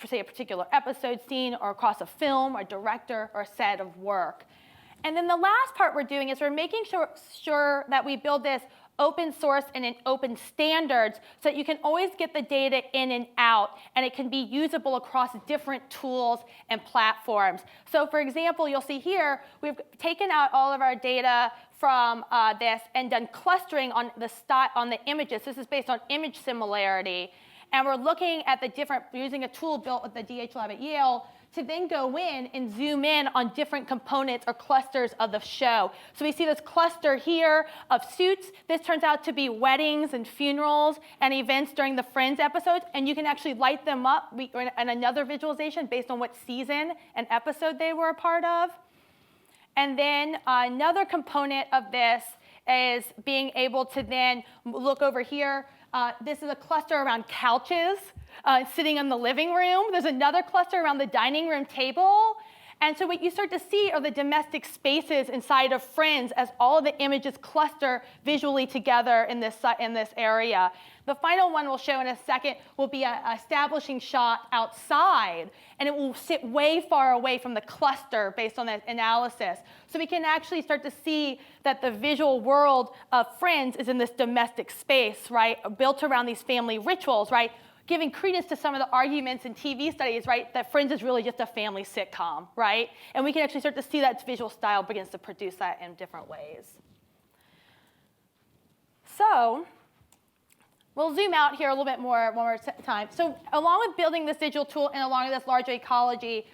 say, a particular episode scene or across a film, a director, or a set of work. And then the last part we're doing is we're making sure that we build this open source and in open standards so that you can always get the data in and out, and it can be usable across different tools and platforms. So for example, you'll see here, we've taken out all of our data from this and done clustering on the images. This is based on image similarity. And we're looking at the different, using a tool built with the DH Lab at Yale to then go in and zoom in on different components or clusters of the show. So we see this cluster here of suits. This turns out to be weddings and funerals and events during the Friends episodes, and you can actually light them up in another visualization based on what season and episode they were a part of. And then another component of this is being able to then look over here. This is a cluster around couches sitting in the living room. There's another cluster around the dining room table. And so what you start to see are the domestic spaces inside of Friends as all of the images cluster visually together in this area. The final one we'll show in a second will be an establishing shot outside, and it will sit way far away from the cluster based on that analysis. So we can actually start to see that the visual world of Friends is in this domestic space, right, built around these family rituals, right, giving credence to some of the arguments in TV studies, right, that Friends is really just a family sitcom, right? And we can actually start to see that visual style begins to produce that in different ways. So we'll zoom out here a little bit more one more time. So along with building this digital tool and along with this larger ecology,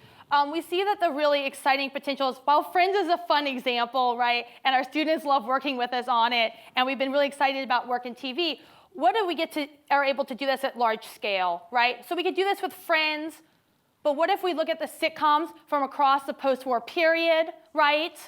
we see that the really exciting potential is, while Friends is a fun example, right, and our students love working with us on it, and we've been really excited about work in TV, what do we are able to do this at large scale, right? So we could do this with Friends, but what if we look at the sitcoms from across the post-war period, right?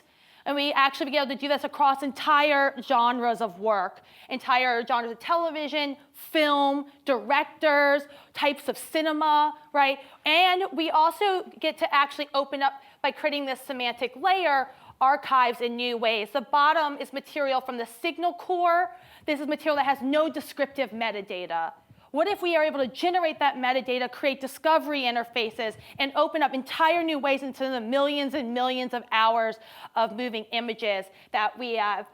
And we actually be able to do this across entire genres of work, entire genres of television, film, directors, types of cinema, right? And we also get to actually open up, by creating this semantic layer, archives in new ways. The bottom is material from the signal core. This is material that has no descriptive metadata. What if we are able to generate that metadata, create discovery interfaces, and open up entire new ways into the millions and millions of hours of moving images that we have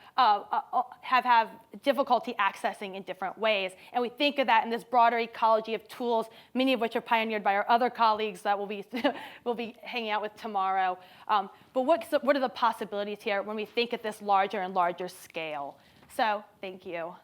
difficulty accessing in different ways? And we think of that in this broader ecology of tools, many of which are pioneered by our other colleagues that we'll be hanging out with tomorrow. But what are the possibilities here when we think at this larger and larger scale? So thank you.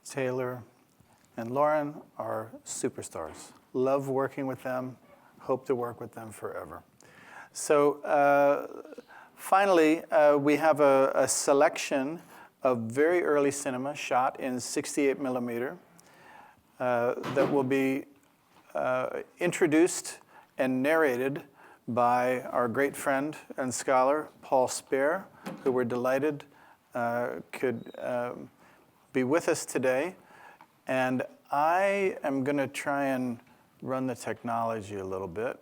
Taylor and Lauren are superstars. Love working with them, hope to work with them forever. So finally, we have a selection of very early cinema shot in 68 millimeter that will be introduced and narrated by our great friend and scholar, Paul Speer, who we're delighted could be with us today. And I am going to try and run the technology a little bit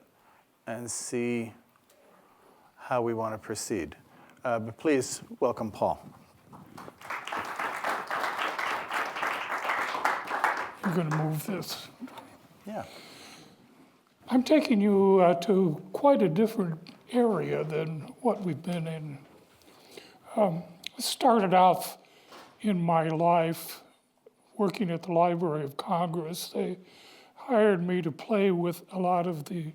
and see how we want to proceed. But please welcome Paul. You're going to move this. Yeah. I'm taking you to quite a different area than what we've been in. It started off in my life working at the Library of Congress. They hired me to play with a lot of the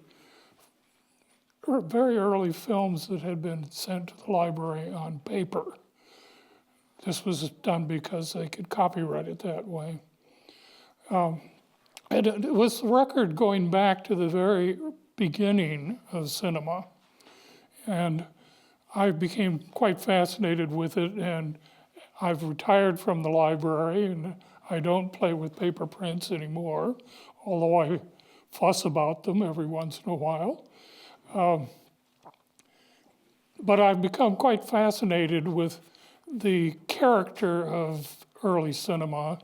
very early films that had been sent to the library on paper. This was done because they could copyright it that way. And it was a record going back to the very beginning of cinema. And I became quite fascinated with it, and I've retired from the library, and I don't play with paper prints anymore, although I fuss about them every once in a while. But I've become quite fascinated with the character of early cinema,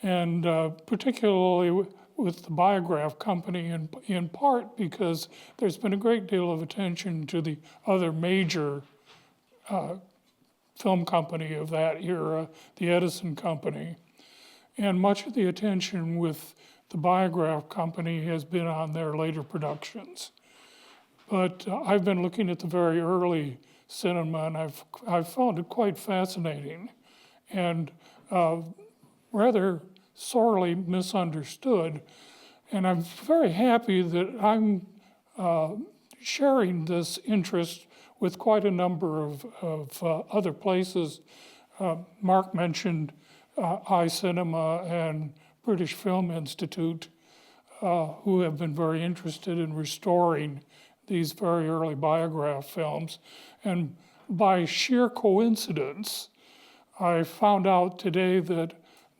and particularly with the Biograph Company in part because there's been a great deal of attention to the other major film company of that era, the Edison Company. And much of the attention with the Biograph Company has been on their later productions. But I've been looking at the very early cinema, and I've found it quite fascinating and rather sorely misunderstood. And I'm very happy that I'm sharing this interest with quite a number of other places. Mark mentioned iCinema and British Film Institute, who have been very interested in restoring these very early Biograph films. And by sheer coincidence, I found out today that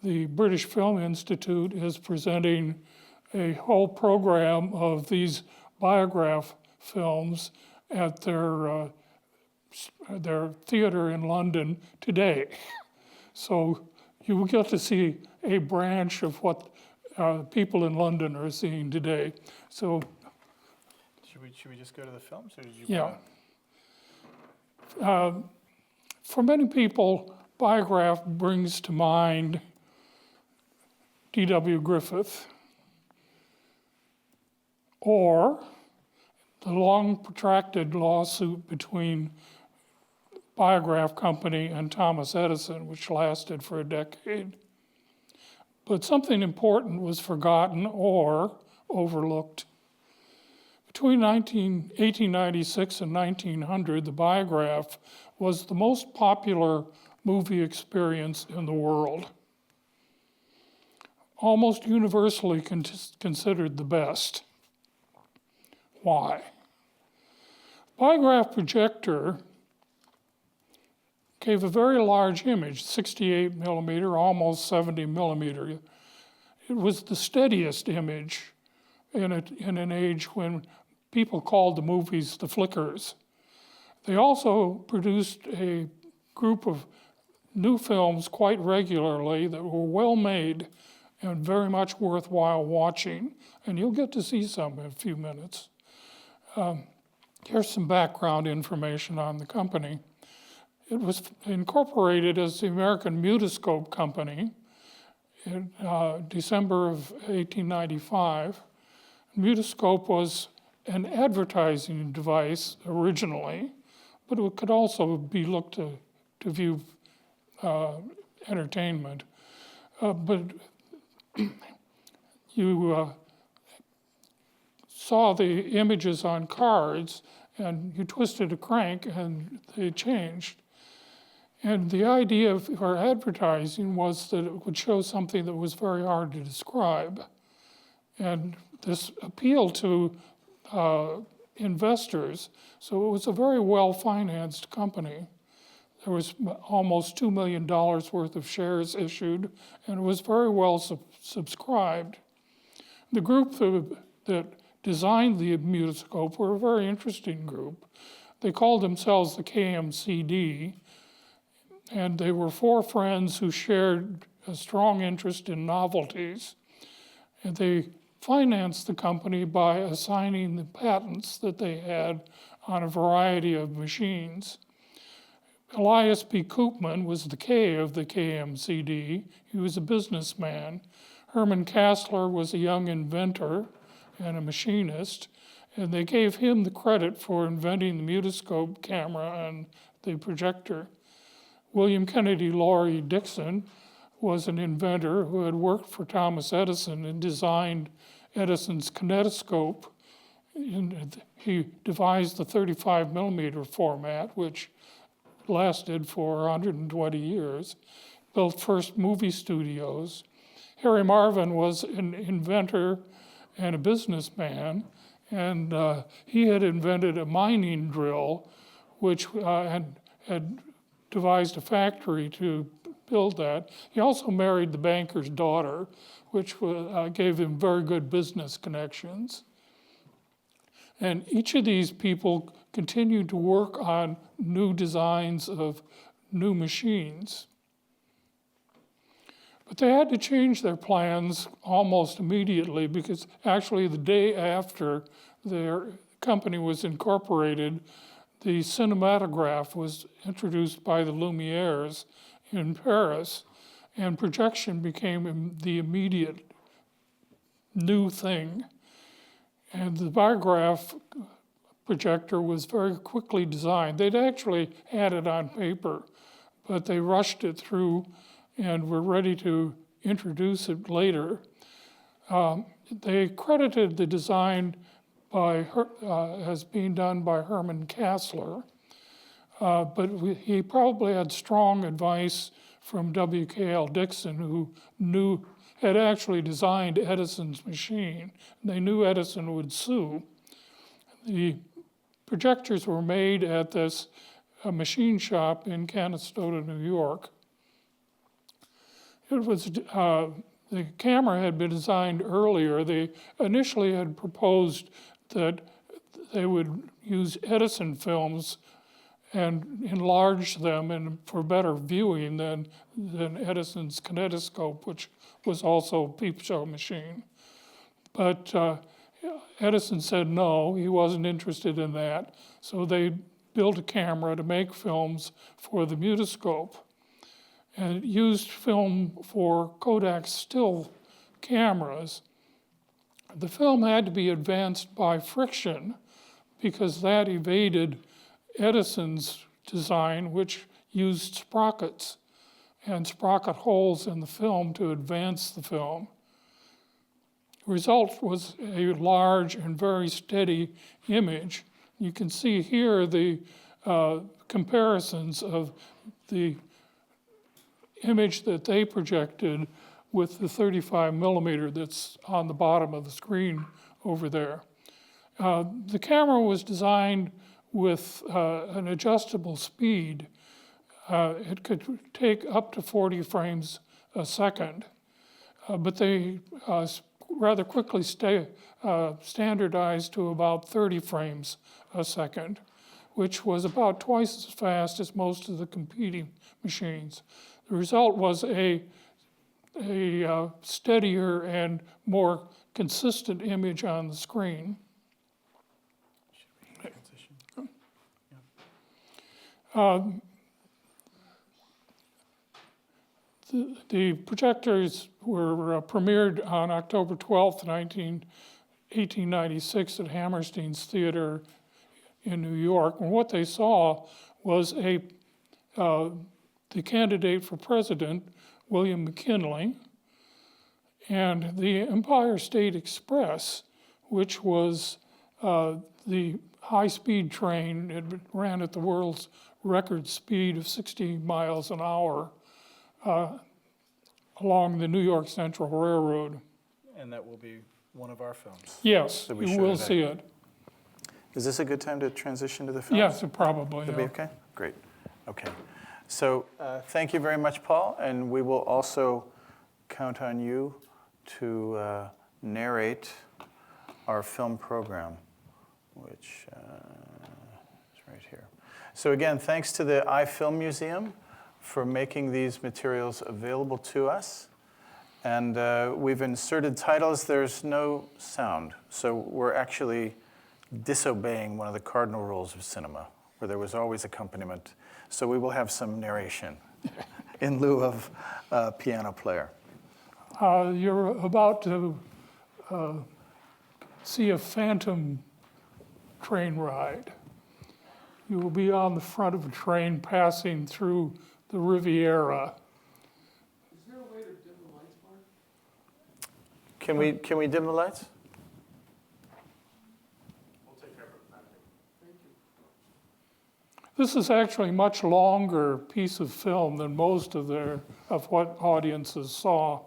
the British Film Institute is presenting a whole program of these Biograph films at their theater in London today. So you will get to see a branch of what people in London are seeing today. So, should we just go to the films, or did you? yeah. For many people, Biograph brings to mind D.W. Griffith, or the long protracted lawsuit between Biograph Company and Thomas Edison, which lasted for a decade. But something important was forgotten or overlooked. Between 1896 and 1900, the Biograph was the most popular movie experience in the world. Almost universally considered the best. Why? Biograph projector gave a very large image, 68 millimeter, almost 70 millimeter. It was the steadiest image in an age when people called the movies the flickers. They also produced a group of new films quite regularly that were well made and very much worthwhile watching. And you'll get to see some in a few minutes. Here's some background information on the company. It was incorporated as the American Mutoscope Company in December of 1895. Mutoscope was an advertising device originally, but it could also be looked to view entertainment. But you saw the images on cards, and you twisted a crank, and they changed. And the idea for advertising was that it would show something that was very hard to describe. And this appealed to investors, so it was a very well-financed company. There was almost $2 million worth of shares issued, and it was very well subscribed. The group that designed the Mutoscope were a very interesting group. They called themselves the KMCD, and they were four friends who shared a strong interest in novelties. And they financed the company by assigning the patents that they had on a variety of machines. Elias P. Koopman was the K of the KMCD. He was a businessman. Herman Kassler was a young inventor and a machinist, and they gave him the credit for inventing the Mutoscope camera and the projector. William Kennedy Laurie Dixon was an inventor who had worked for Thomas Edison and designed Edison's kinetoscope. And he devised the 35 millimeter format, which lasted for 120 years, built first movie studios. Harry Marvin was an inventor and a businessman, and he had invented a mining drill, which had devised a factory to build that. He also married the banker's daughter, which gave him very good business connections. And each of these people continued to work on new designs of new machines. But they had to change their plans almost immediately because actually the day after their company was incorporated, the cinematograph was introduced by the Lumieres in Paris, and projection became the immediate new thing. And the biograph projector was very quickly designed. They'd actually had it on paper, but they rushed it through and were ready to introduce it later. They credited the design as being done by Herman Kassler, but he probably had strong advice from W.K.L. Dixon, who had actually designed Edison's machine. They knew Edison would sue. The projectors were made at this machine shop in Canastota, New York. It was the camera had been designed earlier. They initially had proposed that they would use Edison films and enlarge them and for better viewing than Edison's kinetoscope, which was also a peep show machine. But Edison said no, he wasn't interested in that. So they built a camera to make films for the mutoscope. And it used film for Kodak still cameras. The film had to be advanced by friction because that evaded Edison's design, which used sprockets and sprocket holes in the film to advance the film. The result was a large and very steady image. You can see here the comparisons of the image that they projected with the 35 millimeter that's on the bottom of the screen over there. The camera was designed with an adjustable speed. It could take up to 40 frames a second, but they rather quickly standardized to about 30 frames a second, which was about twice as fast as most of the competing machines. The result was a steadier and more consistent image on the screen. The projectors were premiered on October 12th, 1896 at Hammerstein's Theater in New York. And what they saw was the candidate for president, William McKinley, and the Empire State Express, which was the high-speed train. It ran at the world's record speed of 60 miles an hour along the New York Central Railroad. And that will be one of our films. Yes, that we you show will today. see it. Is this a good time to transition to the film? Yes, probably. Would that be Yeah. okay? Great. Okay. So thank you very much, Paul. And we will also count on you to narrate our film program, which is right here. So again, thanks to the iFilm Museum for making these materials available to us. And we've inserted titles. There's no sound. So we're actually disobeying one of the cardinal rules of cinema, where there was always accompaniment. So we will have some narration in lieu of a piano player. You're about to see a phantom train ride. You will be on the front of a train passing through the Riviera. Is there a way to dim the lights, Mark? Can we dim the lights? We'll take care of it. Thank you. This is actually a much longer piece of film than most of what audiences saw.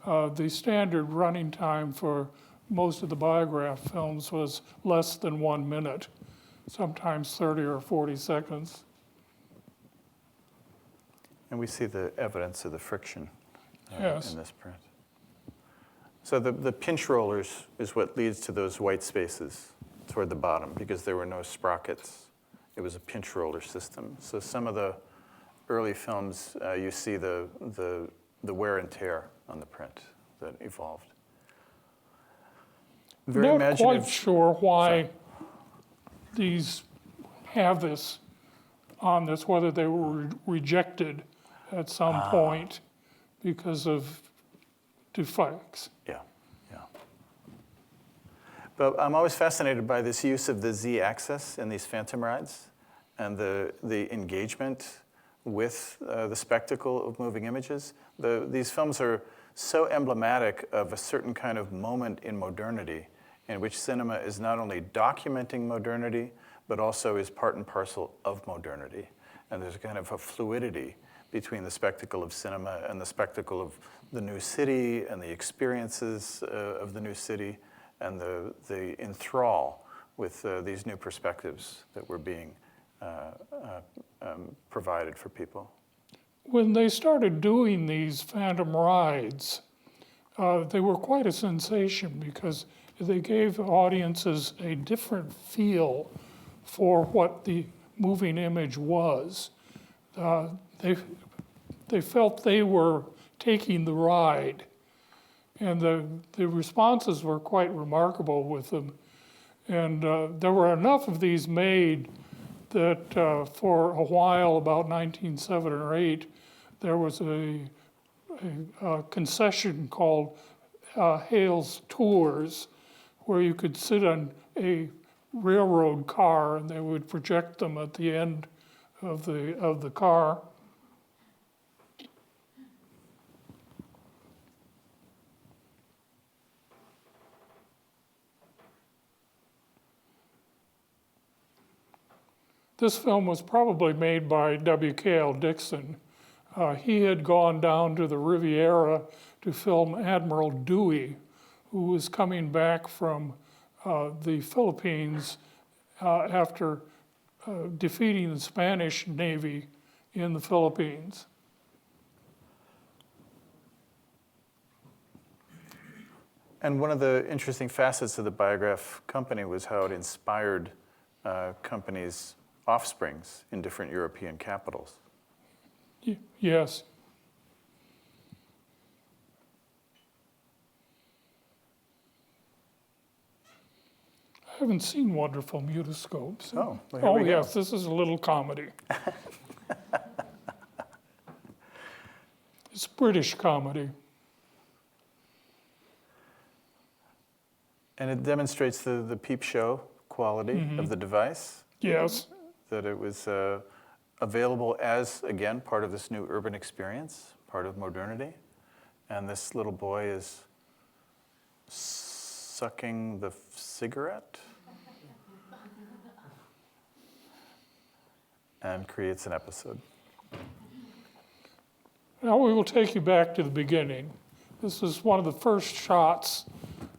The standard running time for most of the biograph films was less than 1 minute, sometimes 30 or 40 seconds. And we see the evidence of the friction Yes. in this print. So the pinch rollers is what leads to those white spaces toward the bottom, because there were no sprockets. It was a pinch roller system. So some of the early films, you see the the wear and tear on the print that evolved. Not quite sure why these have this on this, whether they were rejected at some point because of defects. Yeah, yeah. But I'm always fascinated by this use of the Z-axis in these phantom rides and the engagement with the spectacle of moving images. These films are so emblematic of a certain kind of moment in modernity in which cinema is not only documenting modernity, but also is part and parcel of modernity. And there's kind of a fluidity between the spectacle of cinema and the spectacle of the new city and the experiences of the new city and the enthrall with these new perspectives that were being provided for people. When they started doing these phantom rides, they were quite a sensation because they gave audiences a different feel for what the moving image was. They felt they were taking the ride, and the responses were quite remarkable with them. And there were enough of these made that for a while, about 1907 or 8, there was a concession called Hale's Tours, where you could sit on a railroad car and they would project them at the end of the car. This film was probably made by W.K.L. Dixon. He had gone down to the Riviera to film Admiral Dewey, who was coming back from the Philippines after defeating the Spanish Navy in the Philippines. And one of the interesting facets of the Biograph company was how it inspired companies' offsprings in different European capitals. Yes. I haven't seen Wonderful Mutoscopes. Oh, well, here we go. Yes, this is a little comedy. It's British comedy. And it demonstrates the peep show quality of the device. Yes. That it was available as, again, part of this new urban experience, part of modernity. And this little boy is sucking the cigarette and creates an episode. Now we will take you back to the beginning. This is one of the first shots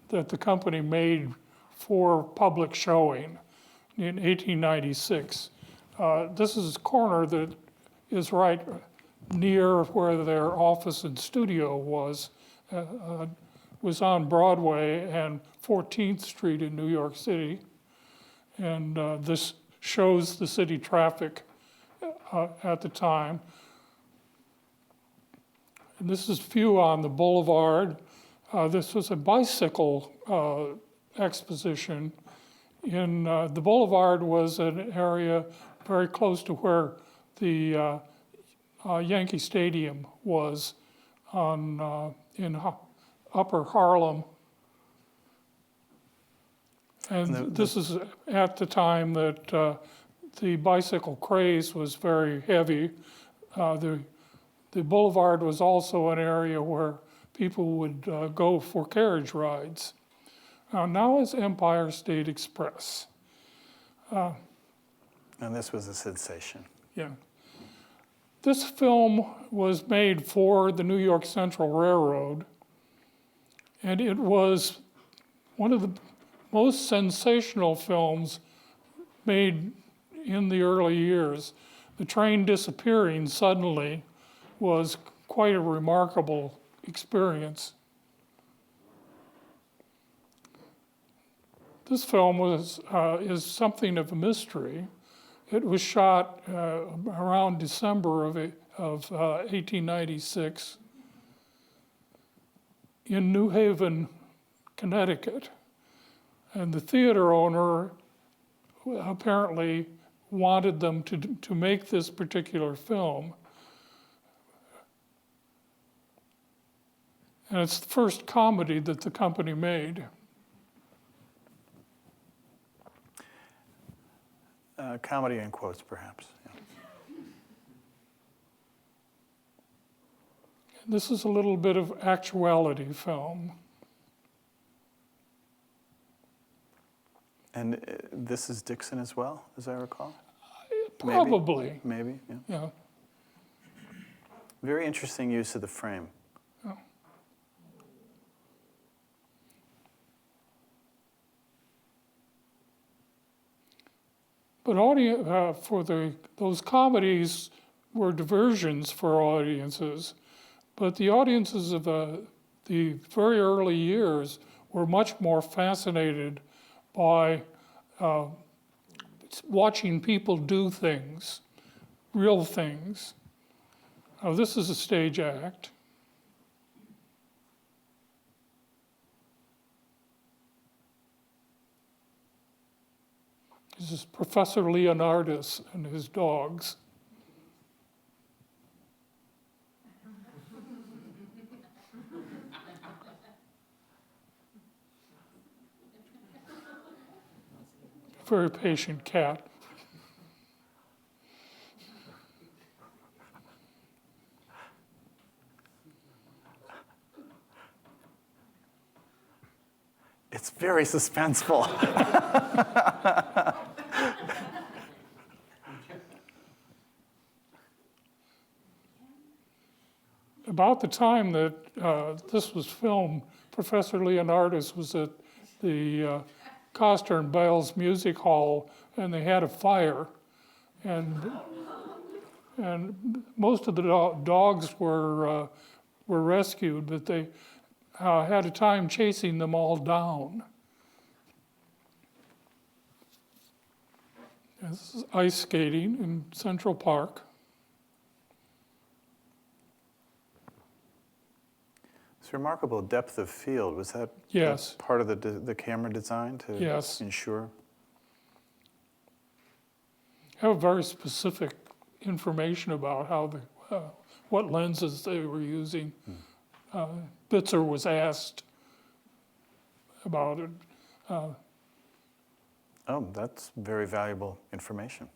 that the company made for public showing in 1896. This is a corner that is right near where their office and studio was on Broadway and 14th Street in New York City. And this shows the city traffic at the time. And this is view on the boulevard. This was a bicycle exposition. The boulevard was an area very close to where the Yankee Stadium was in Upper Harlem. And this is at the time that the bicycle craze was very heavy. The boulevard was also an area where people would go for carriage rides. Now is Empire State Express. And this was a sensation. Yeah. This film was made for the New York Central Railroad, and it was one of the most sensational films made in the early years. The train disappearing suddenly was quite a remarkable experience. This film is something of a mystery. It was shot around December of 1896, in New Haven, Connecticut. And the theater owner apparently wanted them to make this particular film. And it's the first comedy that the company made. Comedy in quotes, perhaps. Yeah. This is a little bit of actuality film. And this is Dixon as well, as I recall? Probably. Maybe, yeah. Yeah. Very interesting use of the frame. Yeah. But those comedies were diversions for audiences, but the audiences of the very early years were much more fascinated by watching people do things, real things. Now, this is a stage act. This is Professor Leonardus and his dogs. Very patient cat. It's very suspenseful. About the time that this was filmed, Professor Leonardus was at the Coster and Bales Music Hall, and they had a fire, and most of the dogs were rescued, but they had a time chasing them all down. And this is ice skating in Central Park. It's remarkable depth of field. Was that Yes. part of the camera design to Yes. ensure? Have very specific information about how what lenses they were using. Bitzer was asked about it. Oh, that's very valuable information.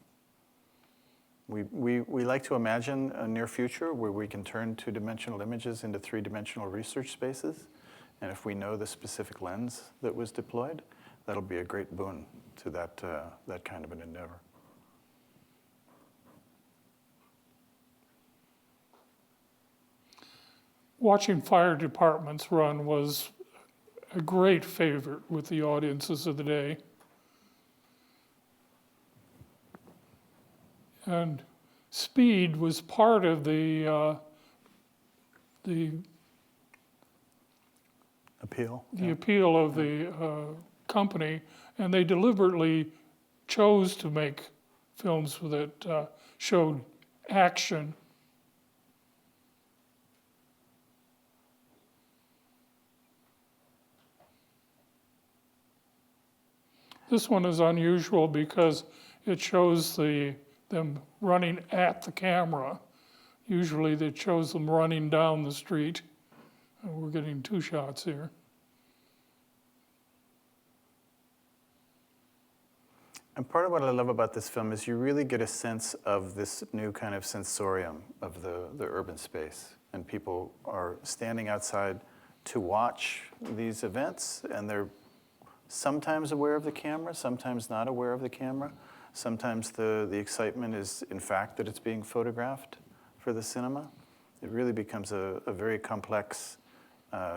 We like to imagine a near future where we can turn two-dimensional images into three-dimensional research spaces. And if we know the specific lens that was deployed, that'll be a great boon to that kind of an endeavor. Watching fire departments run was a great favorite with the audiences of the day. And speed was part of the Appeal. appeal of the company, and they deliberately chose to make films that showed action. This one is unusual because it shows them running at the camera. Usually it shows them running down the street. And we're getting two shots here. And part of what I love about this film is you really get a sense of this new kind of sensorium of the urban space. And people are standing outside to watch these events, and they're sometimes aware of the camera, sometimes not aware of the camera. Sometimes the excitement is, in fact, that it's being photographed for the cinema. It really becomes a very complex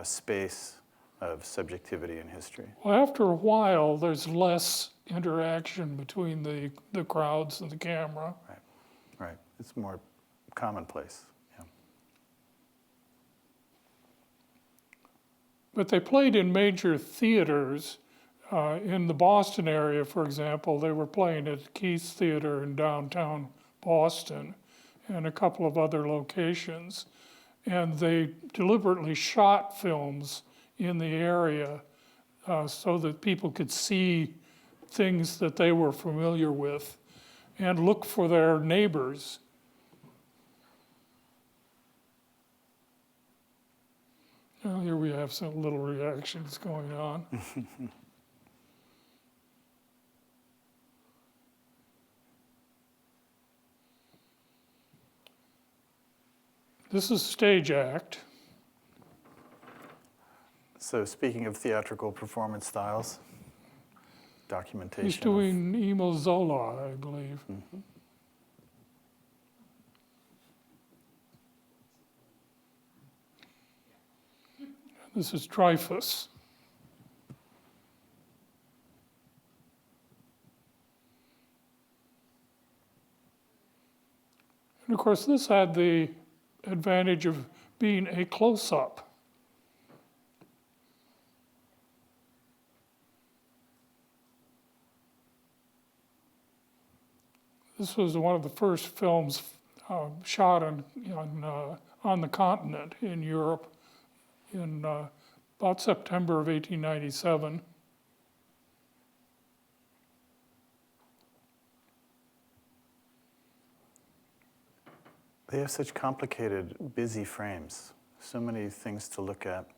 space of subjectivity in history. Well, after a while, there's less interaction between the crowds and the camera. Right. It's more commonplace. Yeah. But they played in major theaters. In the Boston area, for example, they were playing at Keith's Theater in downtown Boston and a couple of other locations. and they deliberately shot films in the area so that people could see things that they were familiar with and look for their neighbors. Well, here we have some little reactions going on. This is stage act. So speaking of theatrical performance styles, documentation. He's doing Emile Zola, I believe. This is Dreyfus. And of course, this had the advantage of being a close-up. This was one of the first films shot on the continent in Europe in about September of 1897. They have such complicated, busy frames, so many things to look at,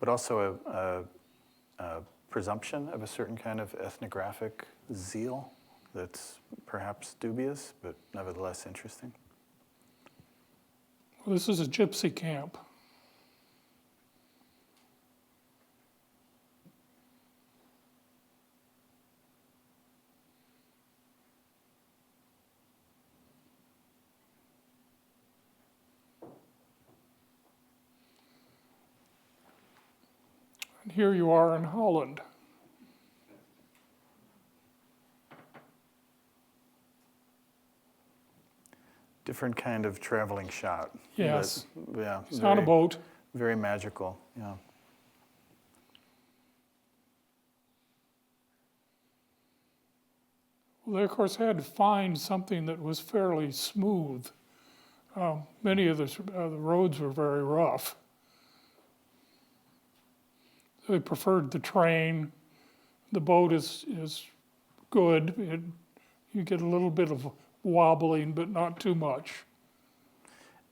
but also a presumption of a certain kind of ethnographic zeal that's perhaps dubious, but nevertheless interesting. Well, this is a gypsy camp. And here you are in Holland. Different kind of traveling shot. Yes. But, yeah. He's on a boat. Very magical, yeah. Well, they, of course, had to find something that was fairly smooth. Many of the roads were very rough. They preferred the train. The boat is good. You get a little bit of wobbling, but not too much.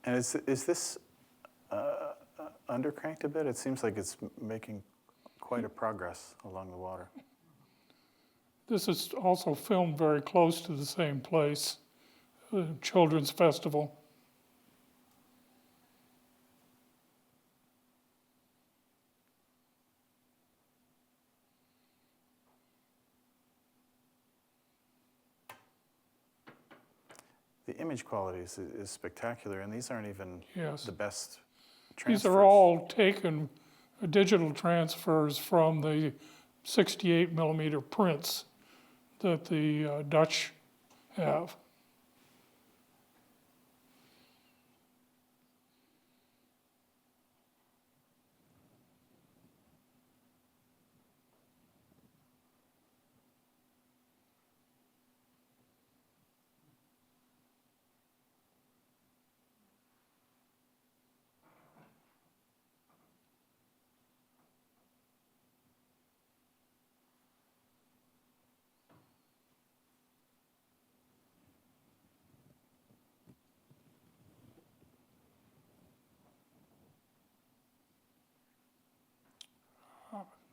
And is this undercranked a bit? It seems like it's making quite a progress along the water. This is also filmed very close to the same place, the Children's Festival. The image quality is spectacular, and these aren't even Yes. the best transfers. These are all taken digital transfers from the 68 millimeter prints that the Dutch have.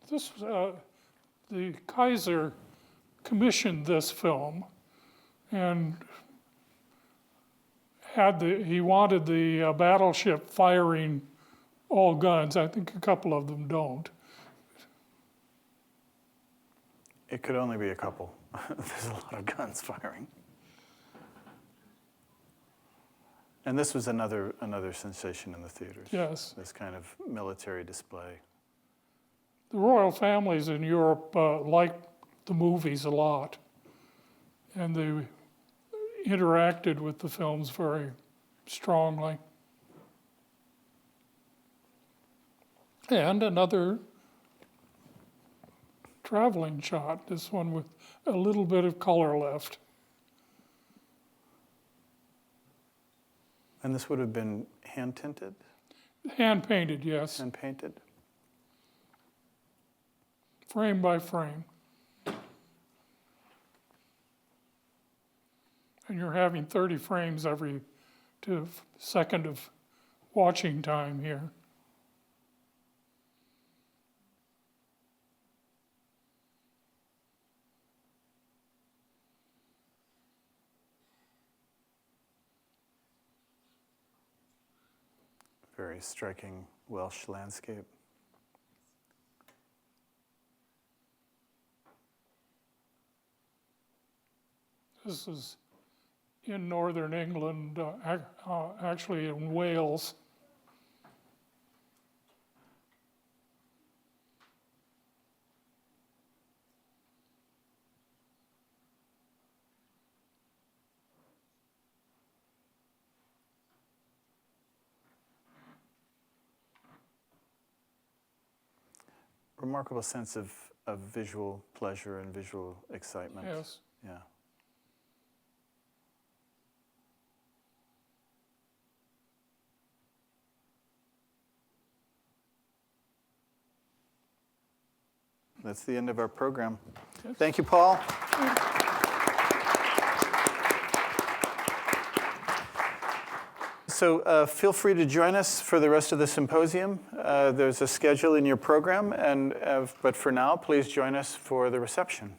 This the Kaiser commissioned this film, and he wanted the battleship firing all guns. I think a couple of them don't. It could only be a couple. There's a lot of guns firing. And this was another sensation in the theaters. Yes. This kind of military display. The royal families in Europe liked the movies a lot, and they interacted with the films very strongly. And another traveling shot, this one with a little bit of color left. And this would have been hand tinted? Hand painted, yes, and painted? frame by frame. And you're having 30 frames every second of watching time here. Very striking Welsh landscape. This is in northern England, actually in Wales. Remarkable sense of visual pleasure and visual excitement. Yes. Yeah. That's the end of our program. Yes. Thank you, Paul. So feel free to join us for the rest of the symposium. There's a schedule in your program, but for now, please join us for the reception.